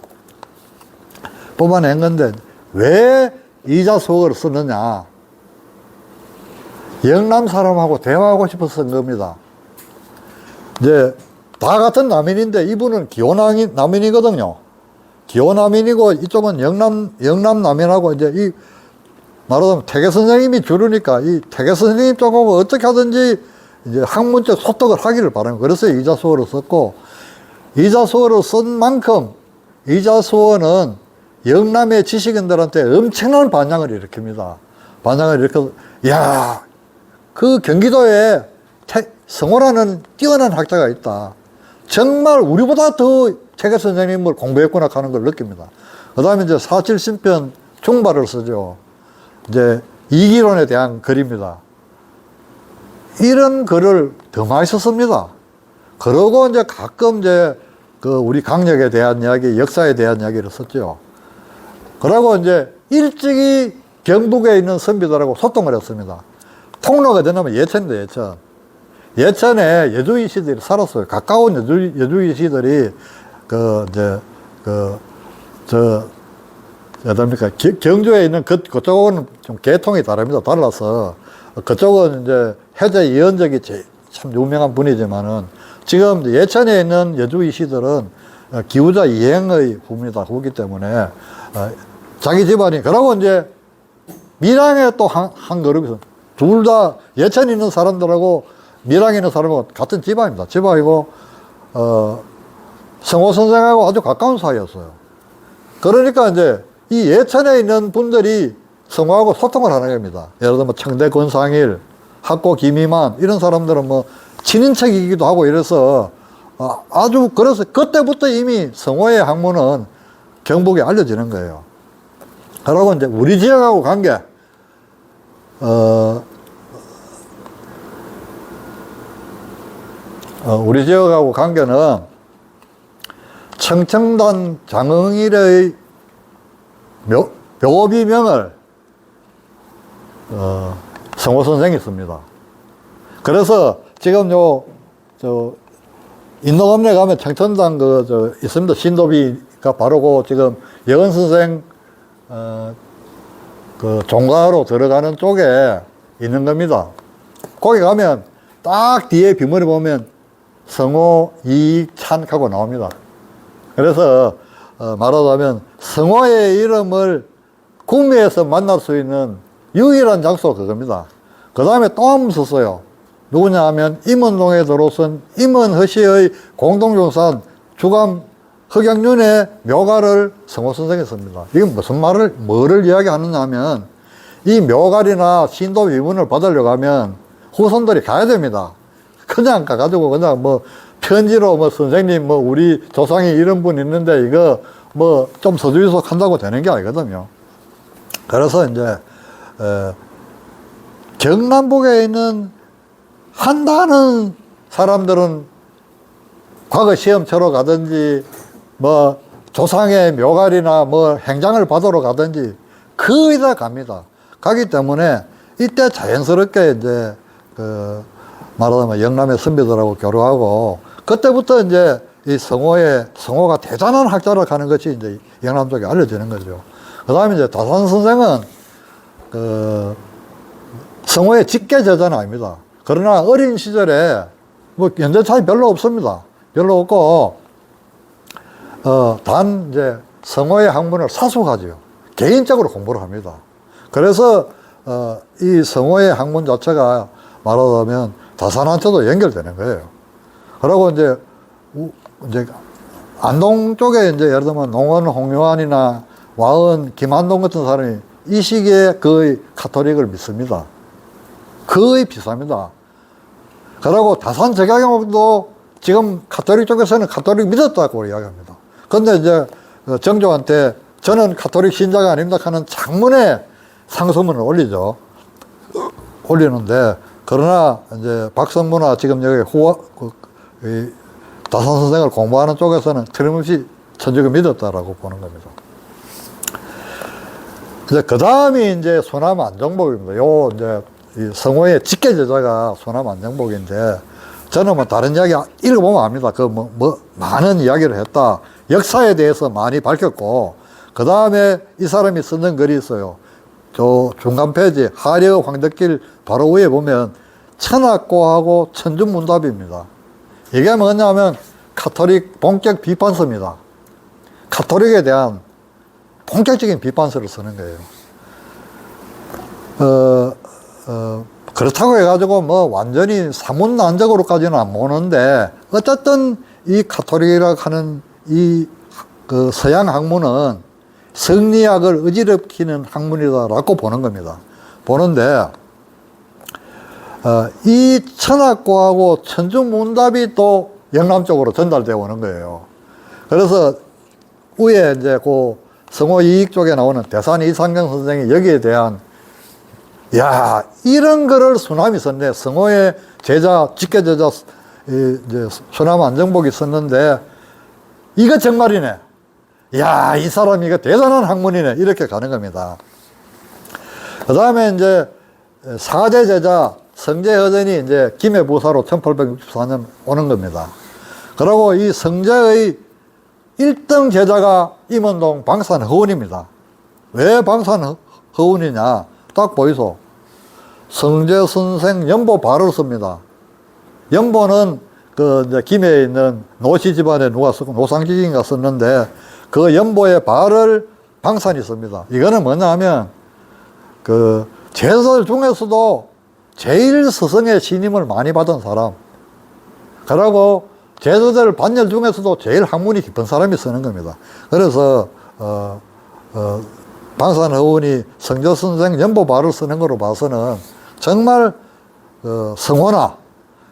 뽑아낸 건데, 왜 이자수어를 쓰느냐? 영남 사람하고 대화하고 싶어서 쓴 겁니다. 이제 다 같은 남인인데 이분은 기호남인 남인이거든요. 기호남인이고 이쪽은 영남 남인하고 이제 이 말하자면 태계 선생님이 주르니까 이 태계 선생님 쪽하고 어떻게 하든지 이제 학문적 소통을 하기를 바라는 거예요. 그래서 이자수어를 썼고, 이자수어를 쓴 만큼 이자수어는 영남의 지식인들한테 엄청난 반향을 일으킵니다. 반향을 일으켜서, 야, 그 경기도에 성호라는 뛰어난 학자가 있다. 정말 우리보다 더 태계 선생님을 공부했구나 하는 걸 느낍니다. 그 다음에 이제 사칠신편 중발을 쓰죠. 이제 이기론에 대한 글입니다. 이런 글을 더 많이 썼습니다. 그러고 이제 가끔 이제 그 우리 강력에 대한 이야기, 역사에 대한 이야기를 썼죠. 그러고 이제 일찍이 경북에 있는 선비들하고 소통을 했습니다. 통로가 되냐면 예천인데, 예천. 예천에 여주이 시들이 살았어요. 가까운 여주이 시들이, 경주에 있는 그쪽은 좀 계통이 다릅니다. 달라서. 그쪽은 이제 해제 이현적이 참 유명한 분이지만은, 지금 예천에 있는 여주이 시들은 기후자 이행의 후기 때문에, 자기 집안이, 그러고 이제 밀양에 또 한 그룹이 있어요. 둘 다 예천에 있는 사람들하고 밀양에 있는 사람하고 같은 집안입니다. 집안이고, 성호 선생하고 아주 가까운 사이였어요. 그러니까 이제 이 예천에 있는 분들이 성호하고 소통을 하는 겁니다. 예를 들면 청대 권상일, 학고 김이만, 이런 사람들은 뭐 친인척이기도 하고 이래서 아주, 그래서 그때부터 이미 성호의 학문은 경북에 알려지는 거예요. 그러고 이제 우리 지역하고 관계, 우리 지역하고 관계는 청청단 장흥일의 묘비명을 성호 선생이 씁니다. 그래서 지금 인노읍내 가면 청천단 있습니다. 신도비가 바로 지금 여은 선생 종가로 들어가는 쪽에 있는 겁니다. 거기 가면 딱 뒤에 비문에 보면 성호, 이찬 하고 나옵니다. 그래서 말하자면 성호의 이름을 구미에서 만날 수 있는 유일한 장소가 그겁니다. 그 다음에 또 한 번 썼어요. 누구냐 하면 임원동에 들어선 임원허씨의 공동종산 주감 흑양륜의 묘가를 성호 선생이 씁니다. 이건 뭐를 이야기하느냐 하면, 이 묘가리나 신도 위문을 받으려고 하면 후손들이 가야 됩니다. 그냥 가가지고 그냥 뭐 편지로 뭐 선생님 뭐 우리 조상이 이런 분 있는데 이거 뭐 좀 서주이소 한다고 되는 게 아니거든요. 그래서 이제 경남북에 있는 한다는 사람들은 과거 시험 치러 가든지 뭐 조상의 묘가리나 뭐 행장을 받으러 가든지 거의 다 갑니다. 가기 때문에 이때 자연스럽게 이제 말하자면 영남의 선비들하고 교류하고, 그때부터 이제 이 성호가 대단한 학자로 가는 것이 이제 영남 쪽에 알려지는 거죠. 그 다음에 이제 다산 선생은 성호의 직계 제자는 아닙니다. 그러나 어린 시절에 뭐 연대 차이 별로 없습니다. 별로 없고, 단 이제 성호의 학문을 사수하지요. 개인적으로 공부를 합니다. 그래서 이 성호의 학문 자체가 말하자면 다산한테도 연결되는 거예요. 그리고 이제 안동 쪽에 이제 예를 들면 농원 홍요한이나 와은 김한동 같은 사람이 이 시기에 거의 카톨릭을 믿습니다. 거의 비쌉니다. 그리고 다산 적양도 지금 카톨릭 쪽에서는 카톨릭 믿었다고 이야기합니다. 근데 이제 정조한테 저는 카톨릭 신자가 아닙니다 하는 장문의 상소문을 올리죠. 올리는데, 그러나 이제 박성무나 지금 여기 다산 선생을 공부하는 쪽에서는 틀림없이 천주교 믿었다라고 보는 겁니다. 이제 그 다음이 이제 소남 안정복입니다. 요 이제 이 성호의 직계 제자가 소남 안정복인데, 저는 뭐 다른 이야기 읽어보면 압니다. 많은 이야기를 했다. 역사에 대해서 많이 밝혔고, 그 다음에 이 사람이 쓰는 글이 있어요. 중간 페이지 하려 황덕길 바로 위에 보면 천학고하고 천주문답입니다. 이게 뭐냐면 카톨릭 본격 비판서입니다. 카톨릭에 대한 본격적인 비판서를 쓰는 거예요. 그렇다고 해가지고 뭐 완전히 사문난적으로까지는 안 보는데, 어쨌든 이 카톨릭이라고 하는 이 서양 학문은 성리학을 어지럽히는 학문이다라고 보는 겁니다. 보는데, 이 천학고하고 천주문답이 또 영남 쪽으로 전달되어 오는 거예요. 그래서 위에 이제 그 성호 이익 쪽에 나오는 대산 이상경 선생이 여기에 대한, 야, 이런 글을 소남이 썼네. 성호의 제자, 직계 제자, 이제 소남 안정복이 썼는데, 이거 정말이네. 야, 이 사람이 이거 대단한 학문이네. 이렇게 가는 겁니다. 그 다음에 이제 4대 제자 성제허전이 이제 김해부사로 1864년 오는 겁니다. 그리고 이 성제의 1등 제자가 임원동 방산허운입니다. 왜 방산허운이냐? 딱 보이소. 성제 선생 연보 발을 씁니다. 연보는 이제 김해에 있는 노씨 집안에 누가 쓰고 노상기인가 썼는데, 그 연보의 발을 방산이 씁니다. 이거는 뭐냐면, 제자들 중에서도 제일 스승의 신임을 많이 받은 사람, 그리고 제자들 반열 중에서도 제일 학문이 깊은 사람이 쓰는 겁니다. 그래서, 방산허운이 성제선생 연보발을 쓰는 거로 봐서는 정말, 성호나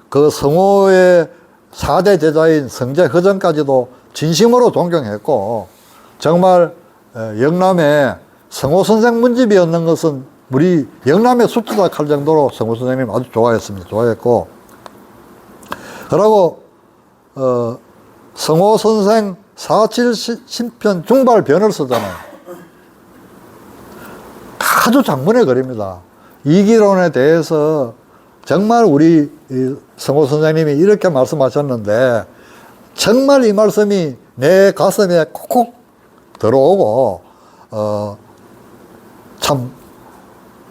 그 성호의 4대 제자인 성제허전까지도 진심으로 존경했고, 정말 영남에 성호 선생 문집이었는 것은 우리 영남의 숲지다 할 정도로 성호 선생님 아주 좋아했습니다. 좋아했고, 그리고 성호 선생 4.7 중발 변을 쓰잖아요. 아주 장문의 글입니다. 이기론에 대해서 정말 우리 성호 선생님이 이렇게 말씀하셨는데, 정말 이 말씀이 내 가슴에 콕콕 들어오고, 참,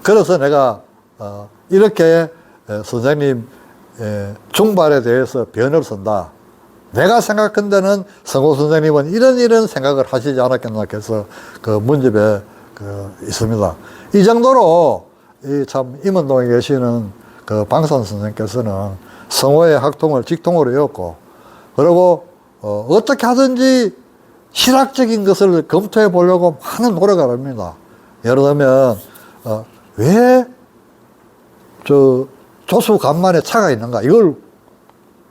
그래서 내가, 이렇게 선생님 중발에 대해서 변을 쓴다. 내가 생각한 데는 성호 선생님은 이런 생각을 하시지 않았겠나 해서 그 문집에 있습니다. 이 정도로 참 임원동에 계시는 그 방산 선생님께서는 성호의 학통을 직통으로 외웠고, 그리고 어떻게 하든지 실학적인 것을 검토해 보려고 많은 노력을 합니다. 예를 들면 왜 조수 간만에 차가 있는가, 이걸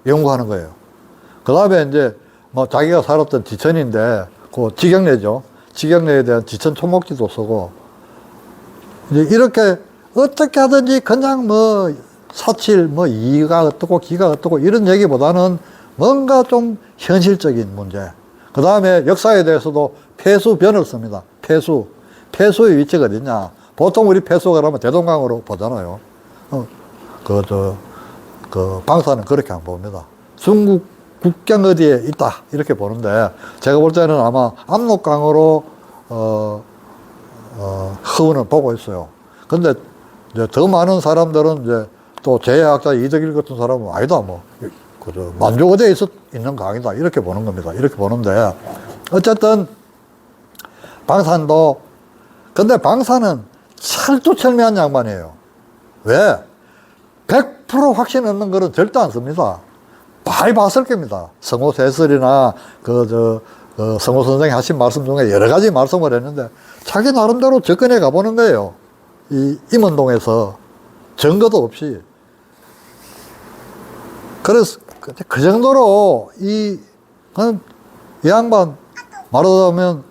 연구하는 거예요. 그 다음에 이제 뭐 자기가 살았던 지천인데 그 직영래죠. 직영래에 대한 지천 초목지도 쓰고, 이제 이렇게 어떻게 하든지 그냥 뭐 사칠, 뭐 이가 어떻고 기가 어떻고 이런 얘기보다는 뭔가 좀 현실적인 문제. 그 다음에 역사에 대해서도 폐수변을 씁니다. 폐수의 위치가 어딨냐. 보통 우리 폐수가 그러면 대동강으로 보잖아요. 그 방사는 그렇게 안 봅니다. 중국 국경 어디에 있다 이렇게 보는데 제가 볼 때는 아마 압록강으로 흐은을 보고 있어요. 근데 이제 더 많은 사람들은 이제 또 제해학자 이덕일 같은 사람은 아니다 뭐 그저 만주어디에 있는 강이다 이렇게 보는 겁니다. 이렇게 보는데 어쨌든 방산도 근데 방사는 철두철미한 양반이에요. 왜? 100% 확신 없는 거는 절대 안 씁니다. 많이 봤을 겁니다. 성호 세설이나 성호 선생이 하신 말씀 중에 여러 가지 말씀을 했는데 자기 나름대로 접근해 가보는 거예요. 이 임원동에서 증거도 없이. 그래서 그 정도로 이 양반 말하자면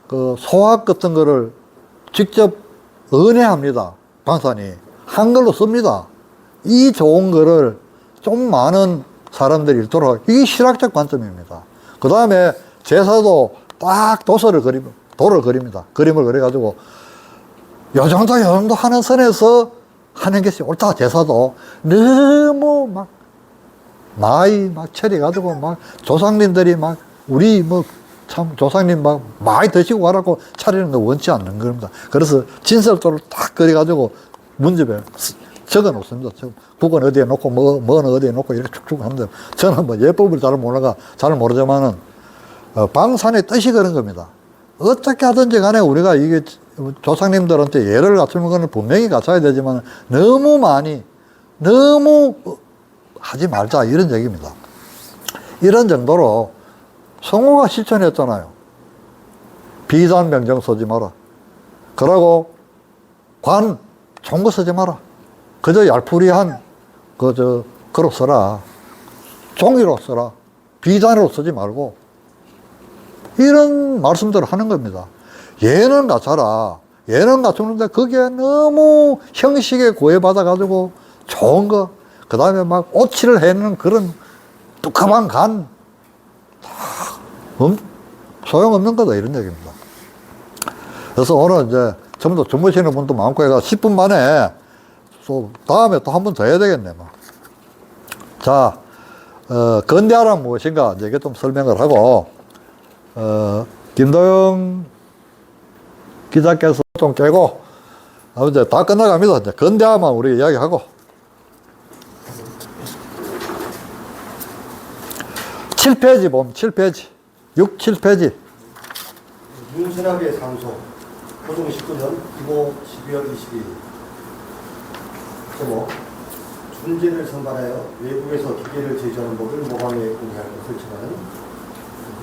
그 소학 같은 거를 직접 은혜합니다. 방산이. 한글로 씁니다. 이 좋은 거를 좀 많은 사람들이 읽도록, 이게 실학적 관점입니다. 그 다음에 제사도 딱 돌을 그립니다. 그림을 그려가지고, 요 정도 하는 선에서 하는 것이 옳다. 제사도 너무 많이 차려가지고 조상님들이 우리 참 조상님 많이 드시고 가라고 차리는 거 원치 않는 겁니다. 그래서 진설도를 딱 그려가지고 문집에 적어 놓습니다. 국은 어디에 놓고 뭐는 어디에 놓고 이렇게 축축 하는데 저는 예법을 잘 모르지만은 방산의 뜻이 그런 겁니다. 어떻게 하든지 간에 우리가 이게 조상님들한테 예를 갖추는 거는 분명히 갖춰야 되지만 너무 하지 말자 이런 얘기입니다. 이런 정도로 성호가 실천했잖아요. 비단 명정 쓰지 마라. 그러고 관 좋은 거 쓰지 마라. 그저 얄푸리한 그로 써라. 종이로 써라. 비단으로 쓰지 말고 이런 말씀들을 하는 겁니다. 예는 갖춰라. 예는 갖추는데 그게 너무 형식에 구애받아가지고 좋은 거, 그 다음에 오치를 해는 그런 뚜까만 간, 소용없는 거다, 이런 얘기입니다. 그래서 오늘 이제 전부 다 주무시는 분도 많고 해가 10분 만에 또 다음에 또 한 번 더 해야 되겠네, 뭐. 자, 건대화란 무엇인가, 이제 이게 좀 설명을 하고, 김도영 기자께서 좀 깨고, 이제 다 끝나갑니다. 이제 건대화만 우리 이야기하고. 7페이지 보면 7페이지. 6, 7페이지. 윤순학의 상소. 고종 19년 12월 22일. 제목. 준제를 선발하여 외국에서 기계를 제조하는 법을 모방해 공개할 것을 정하는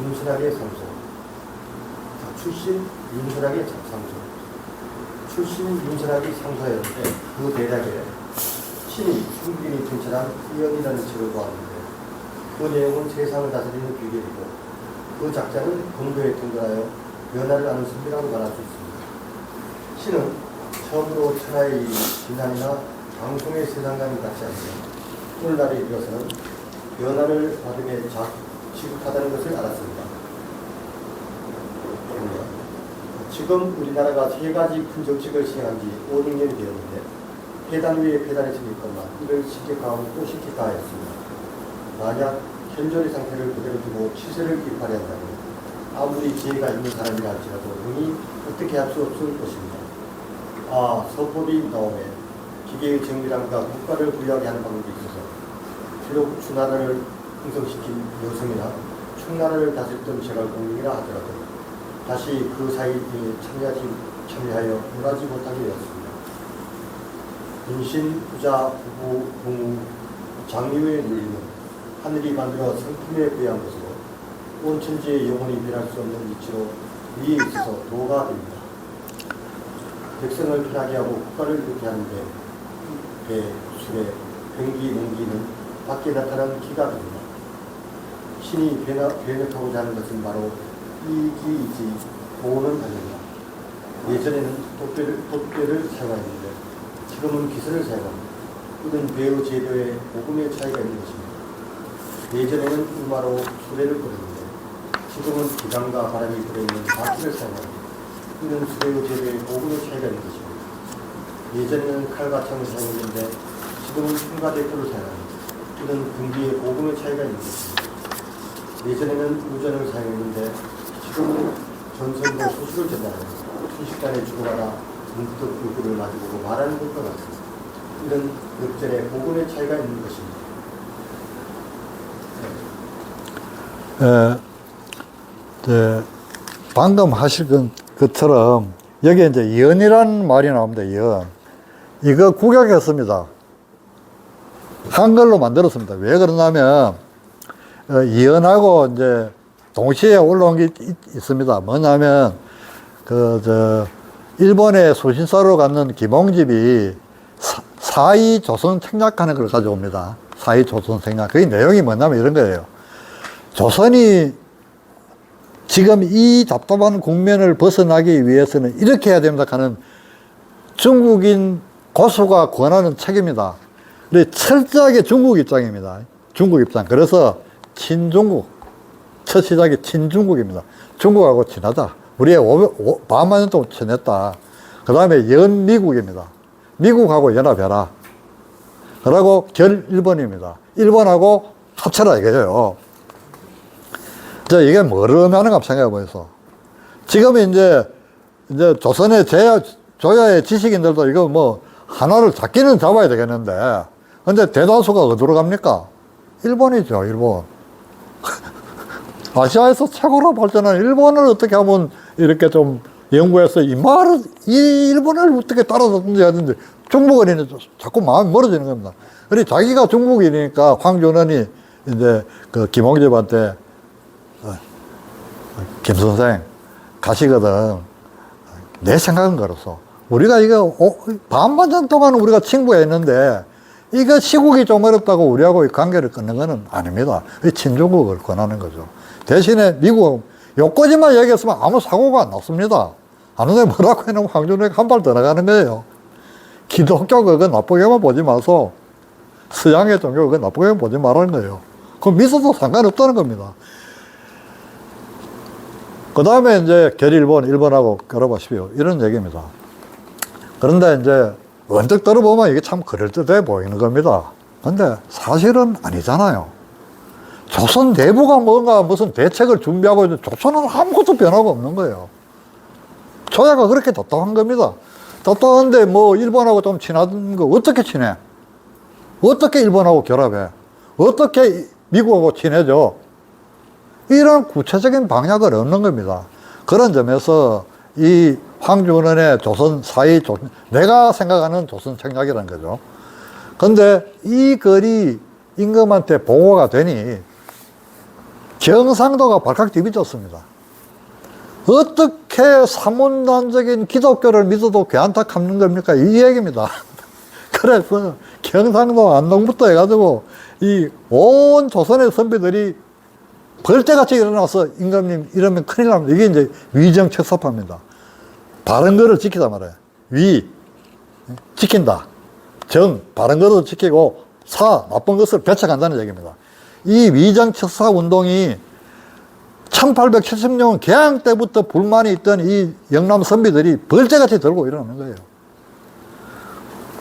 윤순학의 상소. 출신 윤순학의 상소. 출신 윤순학이 상소하였는데 그 대략에 신이 중국인이 tun천한 이연이라는 책을 보았는데 그 내용은 세상을 다스리는 비결이고 그 작자는 근거에 근거하여 변화를 하는 습이라고 말할 수 있습니다. 신은 처음으로 천하의 진난이나 방송의 세상감이 닿지 않으며 오늘날에 이르러서는 변화를 받음에 지극하다는 것을 알았습니다. 지금 우리나라가 세 가지 큰 정책을 시행한 지 5, 6년이 되었는데 폐단 위에 폐단이 생겼건만 이를 신격화하고 또 신격화하였습니다. 만약 현존의 상태를 그대로 두고 시세를 비판해야 한다면 아무리 지혜가 있는 사람이라 할지라도 능히 어떻게 할 수 없을 것입니다. 서법이 나오면 기계의 정밀함과 국가를 부여하게 하는 방법이 있어서 비록 주나라를 형성시킨 여성이나 충나라를 다스렸던 제갈 공명이라 하더라도 다시 그 사이에 참여하여 논하지 못하게 되었습니다. 인신, 부자, 부부, 공우, 장유의 윤리는 하늘이 만들어 성품에 부여한 것으로 온 천지의 영혼이 변할 수 없는 이치로 위에 있어서 도가 됩니다. 백성을 편하게 하고 국가를 이렇게 하는데 배, 수레, 병기, 농기는 밖에 나타난 기가 됩니다. 신이 변혁하고자 하는 것은 바로 이기이지 보호는 아닙니다. 예전에는 돛배를 사용했는데 지금은 기선을 사용합니다. 이는 배우 제도의 복음의 차이가 있는 것입니다. 예전에는 우마로 수레를 끌었는데 지금은 기강과 바람이 불어있는 바퀴를 사용합니다. 이는 수레의 제도의 복음의 차이가 있는 것입니다. 예전에는 칼과 창을 사용했는데 지금은 총과 대포를 사용합니다. 이런 군기의 보급의 차이가 있는 것입니다. 예전에는 우전을 사용했는데 지금은 전선과 소수를 전달하여 순식간에 주고받아 문득 불구를 마주보고 말하는 것과 같습니다. 이런 역전의 보급의 차이가 있는 것입니다. 방금 하실 것처럼 여기 이제 연이라는 말이 나옵니다. 연. 이거 국약했습니다. 한글로 만들었습니다. 왜 그러냐면 연하고 이제 동시에 올라온 게 있습니다. 뭐냐면 일본에 소신사로 갔는 김홍집이 사이 조선 책략하는 걸 가져옵니다. 사이 조선 책략. 그 내용이 뭐냐면 이런 거예요. 조선이 지금 이 답답한 국면을 벗어나기 위해서는 이렇게 해야 됩니다 하는 중국인 고수가 권하는 책입니다. 근데 철저하게 중국 입장입니다. 중국 입장. 그래서 친중국. 첫 시작이 친중국입니다. 중국하고 친하자. 우리의 4만 년 동안 친했다. 그 다음에 연미국입니다. 미국하고 연합해라. 그러고 결일본입니다. 일본하고 합쳐라 이거예요. 이게 뭐를 의미하는가 생각해 보세요. 지금 이제 조선의 조야의 지식인들도 이거 뭐 하나를 잡기는 잡아야 되겠는데, 근데 대다수가 어디로 갑니까? 일본이죠, 일본. 아시아에서 최고로 발전한 일본을 어떻게 하면 이렇게 좀 연구해서 이 일본을 어떻게 따라잡든지 하든지 중국인이 자꾸 마음이 멀어지는 겁니다. 그래 자기가 중국인이니까 황준원이 이제 그 김홍집한테 김 선생 가시거든. 내 생각은 그렇소. 우리가 이거 반반전 동안 우리가 친구했는데 이거 시국이 좀 어렵다고 우리하고 관계를 끊는 거는 아닙니다. 친중국을 권하는 거죠. 대신에 미국 요까지만 얘기했으면 아무 사고가 안 났습니다. 아는데 뭐라고 해놓으면 황준호가 한 발 더 나가는 거예요. 기독교 그거 나쁘게만 보지 마소. 서양의 종교 그거 나쁘게만 보지 말라는 거예요. 그럼 믿어도 상관없다는 겁니다. 그 다음에 이제 결일본, 일본하고 결합하십시오. 이런 얘기입니다. 그런데 이제 언뜻 들어보면 이게 참 그럴듯해 보이는 겁니다. 근데 사실은 아니잖아요. 조선 내부가 뭔가 무슨 대책을 준비하고 있는데 조선은 아무것도 변화가 없는 거예요. 조야가 그렇게 답답한 겁니다. 답답한데 뭐 일본하고 좀 친한 거 어떻게 친해? 어떻게 일본하고 결합해? 어떻게 미국하고 친해져? 이런 구체적인 방향을 얻는 겁니다. 그런 점에서 이 황준원의 조선 사이 내가 생각하는 조선 책략이라는 거죠. 근데 이 글이 임금한테 보고가 되니 경상도가 발칵 뒤집어졌습니다. 어떻게 사문단적인 기독교를 믿어도 괜찮다 하는 겁니까? 이 얘기입니다. 그래서 경상도 안동부터 해가지고 이 온 조선의 선비들이 벌떼같이 일어나서 임금님 이러면 큰일 납니다. 이게 이제 위정척사파입니다. 바른 거를 지키다 말아요. 위, 지킨다. 정, 바른 거를 지키고 사, 나쁜 것을 배척한다는 얘기입니다. 이 위정척사 운동이 1870년 개항 때부터 불만이 있던 이 영남 선비들이 벌떼같이 들고 일어나는 거예요.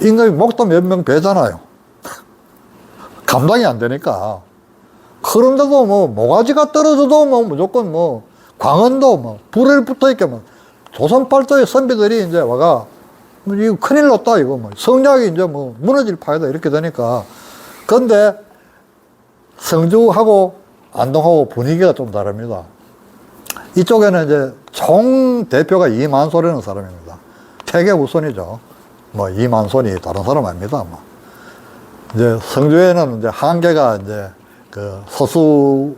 임금이 목도 몇 명 베잖아요. 감당이 안 되니까. 그런데도 뭐 모가지가 떨어져도 뭐 무조건 뭐 광원도 뭐 불에 붙어 있게 뭐 조선 팔도의 선비들이 이제 와가 이거 큰일 났다 이거 뭐 성략이 이제 뭐 무너질 파이다 이렇게 되니까. 근데 성주하고 안동하고 분위기가 좀 다릅니다. 이쪽에는 이제 총 대표가 이만소라는 사람입니다. 태계 우선이죠. 뭐 이만손이 다른 사람 아닙니다. 뭐. 이제 성주에는 이제 한계가 이제 그 서수로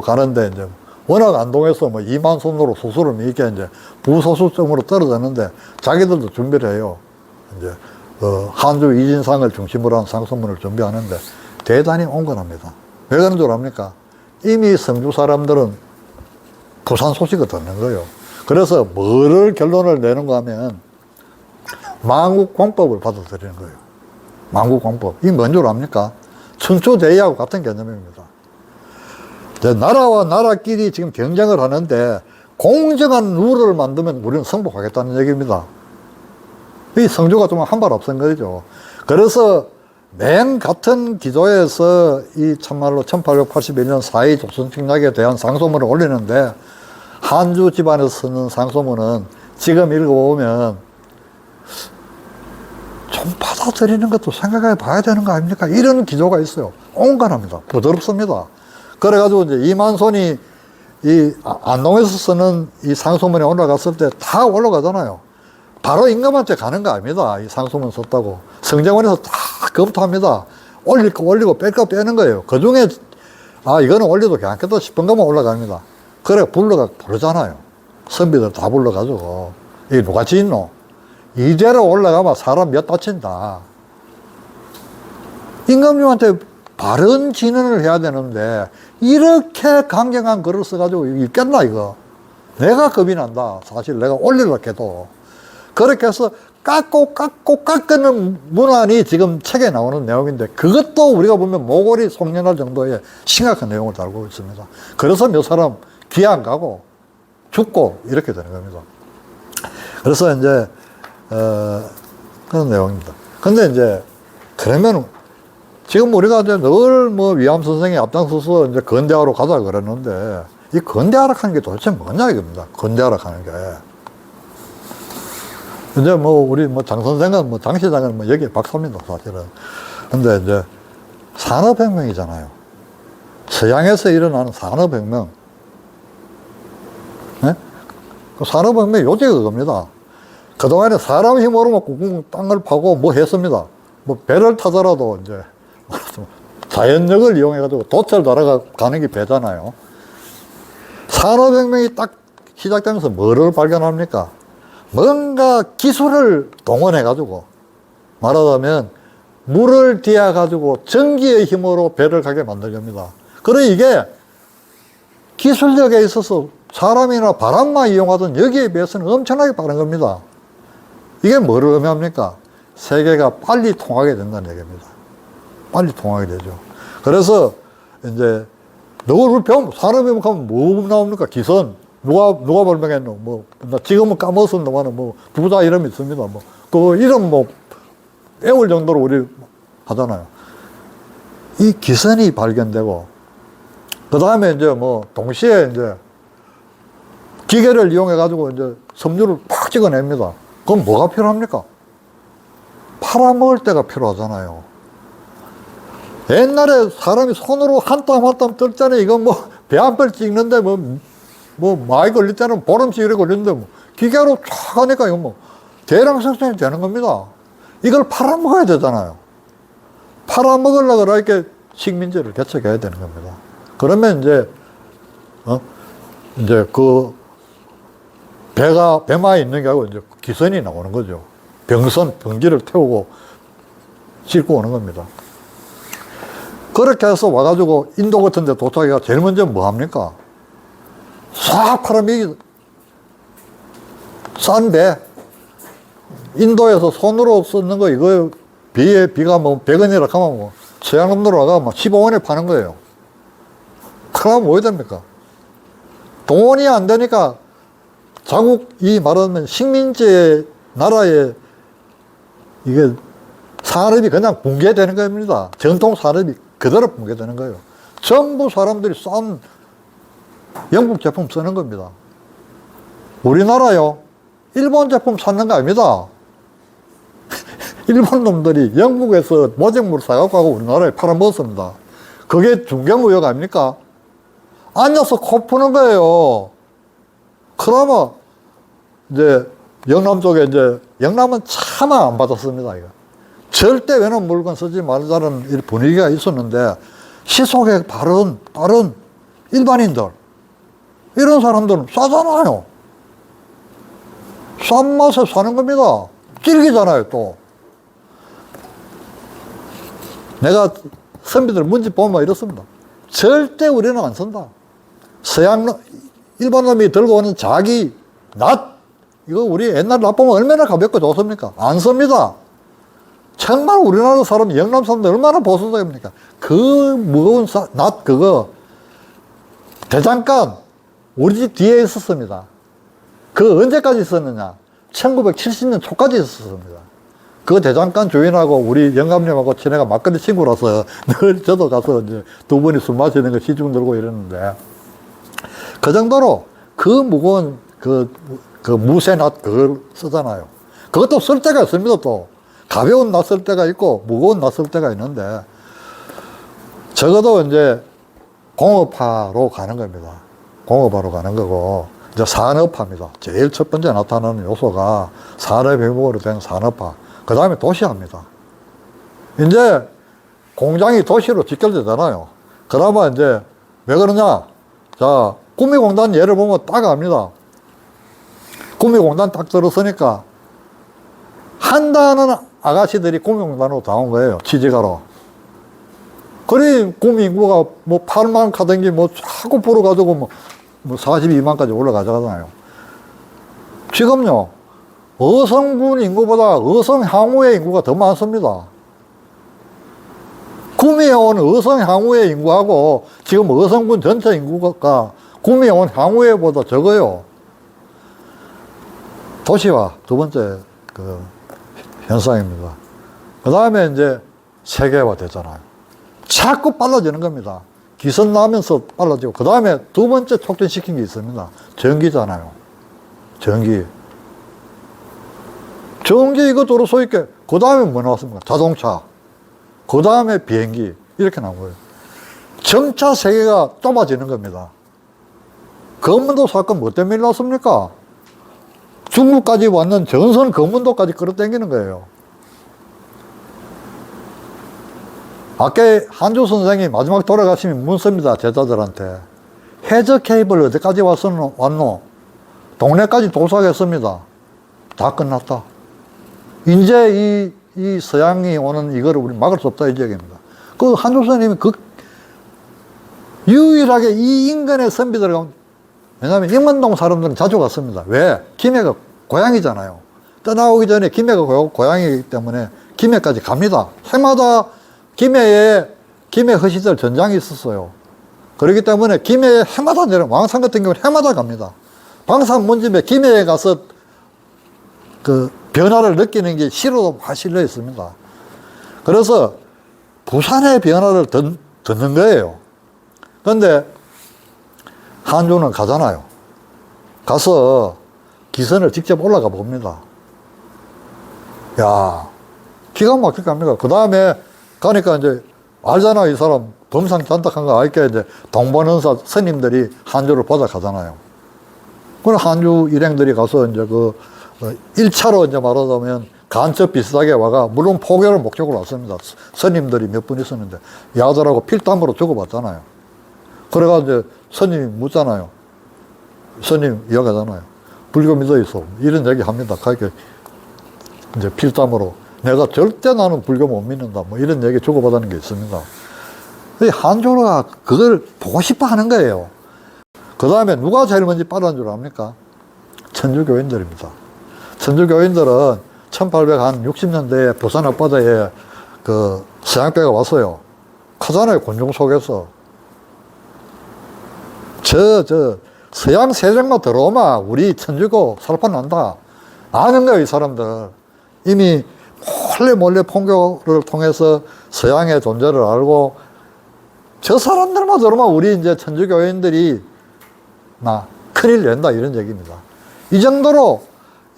가는데 이제 워낙 안동에서 뭐 이만손으로 소수를 이렇게 이제 부소수점으로 떨어졌는데 자기들도 준비를 해요. 이제 한주 이진상을 중심으로 한 상소문을 준비하는데 대단히 온건합니다. 왜 그런 줄 압니까? 이미 성주 사람들은 부산 소식을 듣는 거예요. 그래서 뭐를 결론을 내는가 하면 망국공법을 받아들이는 거예요. 망국공법. 이게 뭔 줄 압니까? 춘추대의하고 같은 개념입니다. 나라와 나라끼리 지금 경쟁을 하는데 공정한 룰을 만들면 우리는 승복하겠다는 얘기입니다. 이 성주가 좀 한 발 앞선 거죠. 그래서 맨 같은 기조에서 이 참말로 1881년 4.2 조선侵략에 대한 상소문을 올리는데 한주 집안에서 쓰는 상소문은 지금 읽어보면 좀 받아들이는 것도 생각해 봐야 되는 거 아닙니까? 이런 기조가 있어요. 온건합니다. 부드럽습니다. 그래가지고 이제 이만손이 이 안동에서 쓰는 이 상소문에 올라갔을 때 다 올라가잖아요. 바로 임금한테 가는 거 아닙니다. 이 상소문 썼다고. 성정원에서 다 검토합니다. 올릴 거 올리고 뺄 거 빼는 거예요. 그 중에, 이거는 올려도 괜찮겠다 싶은 것만 올라갑니다. 그래, 부르잖아요. 선비들 다 불러가지고. 이게 누가 짓노? 이대로 올라가면 사람 몇 다친다. 임금님한테 바른 진언을 해야 되는데, 이렇게 강경한 글을 써가지고 읽겠나, 이거? 내가 겁이 난다. 사실 내가 올리려고 해도. 그렇게 해서 깎는 문안이 지금 책에 나오는 내용인데, 그것도 우리가 보면 모골이 속년할 정도의 심각한 내용을 달고 있습니다. 그래서 몇 사람 귀 안 가고 죽고 이렇게 되는 겁니다. 그래서 이제, 그런 내용입니다. 근데 이제, 그러면 지금 우리가 이제 늘 뭐 위암 선생이 앞장서서 이제 건대화로 가자 그랬는데, 이 건대화락 하는 게 도대체 뭐냐 이겁니다. 건대화락 하는 게. 이제 뭐 우리 뭐 장 선생은 뭐 장 시장은 뭐 여기에 박사입니다, 사실은. 근데 이제 산업혁명이잖아요. 서양에서 일어나는 산업혁명. 네? 그 산업혁명 요지가 그겁니다. 그동안에 사람 힘으로 막 꾹꾹 땅을 파고 뭐 했습니다. 뭐 배를 타더라도 이제 자연력을 이용해가지고 돛을 날아가는 게 배잖아요. 산업혁명이 딱 시작되면서 뭐를 발견합니까? 뭔가 기술을 동원해가지고, 말하자면 물을 뒤어가지고 전기의 힘으로 배를 가게 만들렵니다. 그래 이게 기술력에 있어서 사람이나 바람만 이용하던 여기에 비해서는 엄청나게 빠른 겁니다. 이게 뭐를 의미합니까? 세계가 빨리 통하게 된다는 얘기입니다. 빨리 통하게 되죠. 그래서 이제 너를 배우면 산업혁명 하면 뭐 나옵니까? 기선. 누가 발명했노? 뭐, 나 지금은 까먹었습니다만, 뭐, 부자 이름이 있습니다. 뭐, 그 이름 뭐, 외울 정도로 우리 하잖아요. 이 기선이 발견되고, 그 다음에 이제 뭐, 동시에 이제, 기계를 이용해가지고 이제 섬유를 팍 찍어냅니다. 그럼 뭐가 필요합니까? 팔아먹을 때가 필요하잖아요. 옛날에 사람이 손으로 한 땀 한 땀 떨잖아요. 이건 뭐, 배 한 펼 찍는데 많이 걸릴 때는 보름씩 이렇게 걸리는데 기계로 쫙 하니까 이거 대량 생산이 되는 겁니다. 이걸 팔아먹어야 되잖아요. 팔아먹으려고 이렇게 식민지를 개척해야 되는 겁니다. 그러면 이제 배마에 있는 게 아니고 이제 기선이 나오는 거죠. 병기를 태우고 싣고 오는 겁니다. 그렇게 해서 와가지고 인도 같은 데 도착해가 제일 먼저 뭐 합니까? 싹 팔아먹이 싼 배. 인도에서 손으로 쓰는 거 이거 비가 뭐 100원이라 하면 뭐 서양놈들 와가 막 15원에 파는 거예요. 그러면 뭐 해야 됩니까? 돈이 안 되니까 자국이 말하면 식민지의 나라에 이게 산업이 그냥 붕괴되는 겁니다. 전통 산업이 그대로 붕괴되는 거예요. 전부 사람들이 싼 영국 제품 쓰는 겁니다. 우리나라요, 일본 제품 찾는 거 아닙니다. 일본 놈들이 영국에서 모직물을 사갖고 하고 우리나라에 팔아먹었습니다. 그게 중개무역 아닙니까? 앉아서 코 푸는 거예요. 그러면 이제 영남 쪽에 이제 영남은 차마 안 받았습니다. 이거. 절대 외는 물건 쓰지 말자는 분위기가 있었는데 시속에 빠른 일반인들 이런 사람들은 싸잖아요. 싼 맛에 사는 겁니다. 질기잖아요, 또. 내가 선비들 문집 보면 이렇습니다. 절대 우리는 안 쓴다. 일반 놈이 들고 오는 자기 이거 우리 옛날 납보면 얼마나 가볍고 좋습니까? 안 씁니다. 정말 우리나라 사람, 영남 사람들 얼마나 보수적입니까? 그 무거운 그거 대장간 우리 집 뒤에 있었습니다. 그 언제까지 있었느냐? 1970년 초까지 있었습니다. 그 대장간 주인하고 우리 영감님하고 친해가 막걸리 친구라서 늘 저도 가서 이제 두 분이 술 마시는 거 시중 들고 이랬는데, 그 정도로 그 무거운 그 무쇠낫 그걸 쓰잖아요. 그것도 쓸 때가 있습니다. 또 가벼운 낫 쓸 때가 있고 무거운 낫 쓸 때가 있는데, 적어도 이제 공업화로 가는 겁니다. 공업화로 가는 거고, 이제 산업화입니다. 제일 첫 번째 나타나는 요소가 산업 회복으로 된 산업화. 그 다음에 도시화입니다. 이제 공장이 도시로 직결되잖아요. 그나마 이제 왜 그러냐? 자, 구미공단 예를 보면 딱 압니다. 구미공단 딱 들었으니까 한다는 아가씨들이 구미공단으로 다 온 거예요. 취직하러. 그래, 구미 인구가 뭐 8만 가든지 뭐 자꾸 불어가지고 뭐 42만까지 올라가잖아요. 지금요, 어성군 인구보다 어성 향후의 인구가 더 많습니다. 구미에 온 어성 향후의 인구하고 지금 어성군 전체 인구가 구미에 온 향후에보다 적어요. 도시화, 두 번째 그 현상입니다. 그 다음에 이제 세계화 되잖아요. 자꾸 빨라지는 겁니다. 기선 나면서 빨라지고, 그 다음에 두 번째 촉진시킨 게 있습니다. 전기잖아요. 전기 이거 도로 소있게, 그 다음에 뭐 나왔습니까? 자동차, 그 다음에 비행기, 이렇게 나온 거예요. 점차 세계가 좁아지는 겁니다. 검문도 사건 뭐 때문에 일어났습니까? 중국까지 왔는 전선 검문도까지 끌어당기는 거예요. 아까 한주 선생이 마지막 돌아가시면 묻습니다. 제자들한테. 해저 케이블 어디까지 왔노? 동네까지 도착했습니다. 다 끝났다. 이제 이 서양이 오는 이거를 우리 막을 수 없다, 이 얘기입니다. 그 한주 선생님이 유일하게 이 인근의 선비들, 왜냐하면 인문동 사람들은 자주 갔습니다. 왜? 김해가 고향이잖아요. 떠나오기 전에 김해가 고향이기 때문에 김해까지 갑니다. 해마다 김해 허시절 전장이 있었어요. 그렇기 때문에 김해에 해마다 내려, 왕산 같은 경우는 해마다 갑니다. 방산문집에 김해에 가서 그 변화를 느끼는 게 시로도 다 실려 있습니다. 그래서 부산의 변화를 듣는 거예요. 그런데 한주는 가잖아요. 가서 기선을 직접 올라가 봅니다. 야, 기가 막히게 갑니다. 그 다음에 가니까 이제 알잖아, 이 사람 범상 잔뜩한 거 알게 이제 동번원사 스님들이 한주를 보자 가잖아요. 그럼 한주 일행들이 가서 이제 1차로 이제 말하자면 간첩 비슷하게 와가, 물론 포교를 목적으로 왔습니다. 스님들이 몇 분 있었는데, 야들하고 필담으로 주고받잖아요. 그래가지고 이제 스님이 묻잖아요. 스님 이야기하잖아요. 불교 믿어 있어. 이런 얘기 합니다. 그러니까 이제 필담으로. 내가 절대 나는 불교 못 믿는다. 뭐 이런 얘기 주고받는 게 있습니다. 한조가 그걸 보고 싶어 하는 거예요. 그 다음에 누가 제일 먼저 빠른 줄 압니까? 천주교인들입니다. 천주교인들은 1860년대에 부산 앞바다에 그 서양배가 왔어요. 크잖아요, 군중 속에서. 서양 세력만 들어오면 우리 천주교 살판난다. 아는 거예요, 이 사람들. 이미 몰래 pon교를 통해서 서양의 존재를 알고, 저 사람들만 들어오면 우리 이제 천주교인들이 큰일 낸다, 이런 얘기입니다. 이 정도로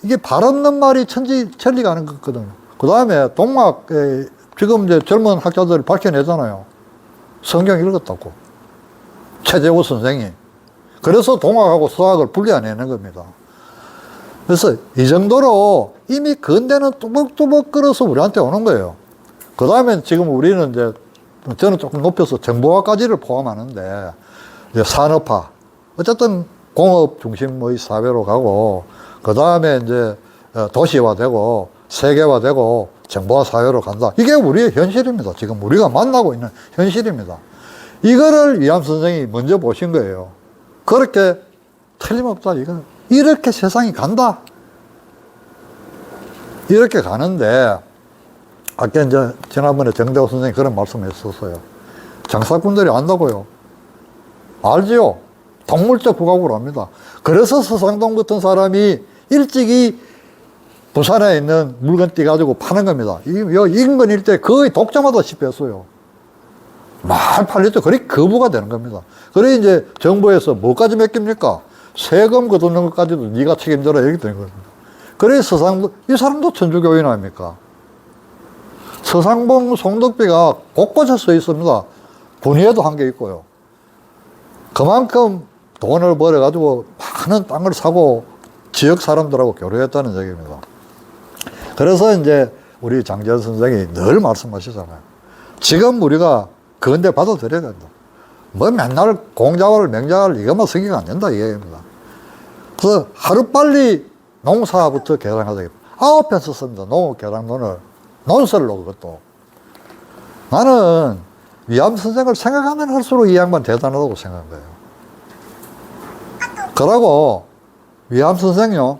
이게 발 없는 말이 천리가 하는 거거든요. 그 다음에 동학에 지금 이제 젊은 학자들이 밝혀내잖아요. 성경 읽었다고. 최재호 선생이. 그래서 동학하고 서학을 분리해내는 겁니다. 그래서 이 정도로 이미 근대는 뚜벅뚜벅 끓어서 우리한테 오는 거예요. 그 다음에 지금 우리는 이제, 저는 조금 높여서 정보화까지를 포함하는데, 이제 산업화. 어쨌든 공업 중심의 사회로 가고, 그 다음에 이제 도시화되고, 세계화되고, 정보화 사회로 간다. 이게 우리의 현실입니다. 지금 우리가 만나고 있는 현실입니다. 이거를 이함 선생이 먼저 보신 거예요. 그렇게 틀림없다. 이렇게 세상이 간다. 이렇게 가는데, 아까 이제 지난번에 정대호 선생이 그런 말씀을 했었어요. 장사꾼들이 안다고요. 알지요? 동물적 부각으로 합니다. 그래서 서상동 같은 사람이 일찍이 부산에 있는 물건 띄가지고 파는 겁니다. 인근 일대 거의 독점하다시피 했어요. 말 팔렸죠. 그래 거부가 되는 겁니다. 그래 이제 정부에서 뭐까지 맡깁니까? 세금 거두는 것까지도 네가 책임져라 이렇게 되는 겁니다. 그래 서상봉, 이 사람도 천주교인 아닙니까? 서상봉 송덕비가 곳곳에 써 있습니다. 군위에도 한 게 있고요. 그만큼 돈을 벌어가지고 많은 땅을 사고 지역 사람들하고 교류했다는 얘기입니다. 그래서 이제 우리 장재현 선생이 늘 말씀하시잖아요. 지금 우리가 그런데 받아들여야 된다. 뭐 맨날 공자왈 맹자왈 이것만 쓰기가 안 된다 이 얘기입니다. 그래서 하루빨리 농사부터 개량하자. 9편 썼습니다. 농업개량론을. 논설로 그것도. 나는 위암 선생을 생각하면 할수록 이 양반 대단하다고 생각한 거예요. 그러고 위암 선생요.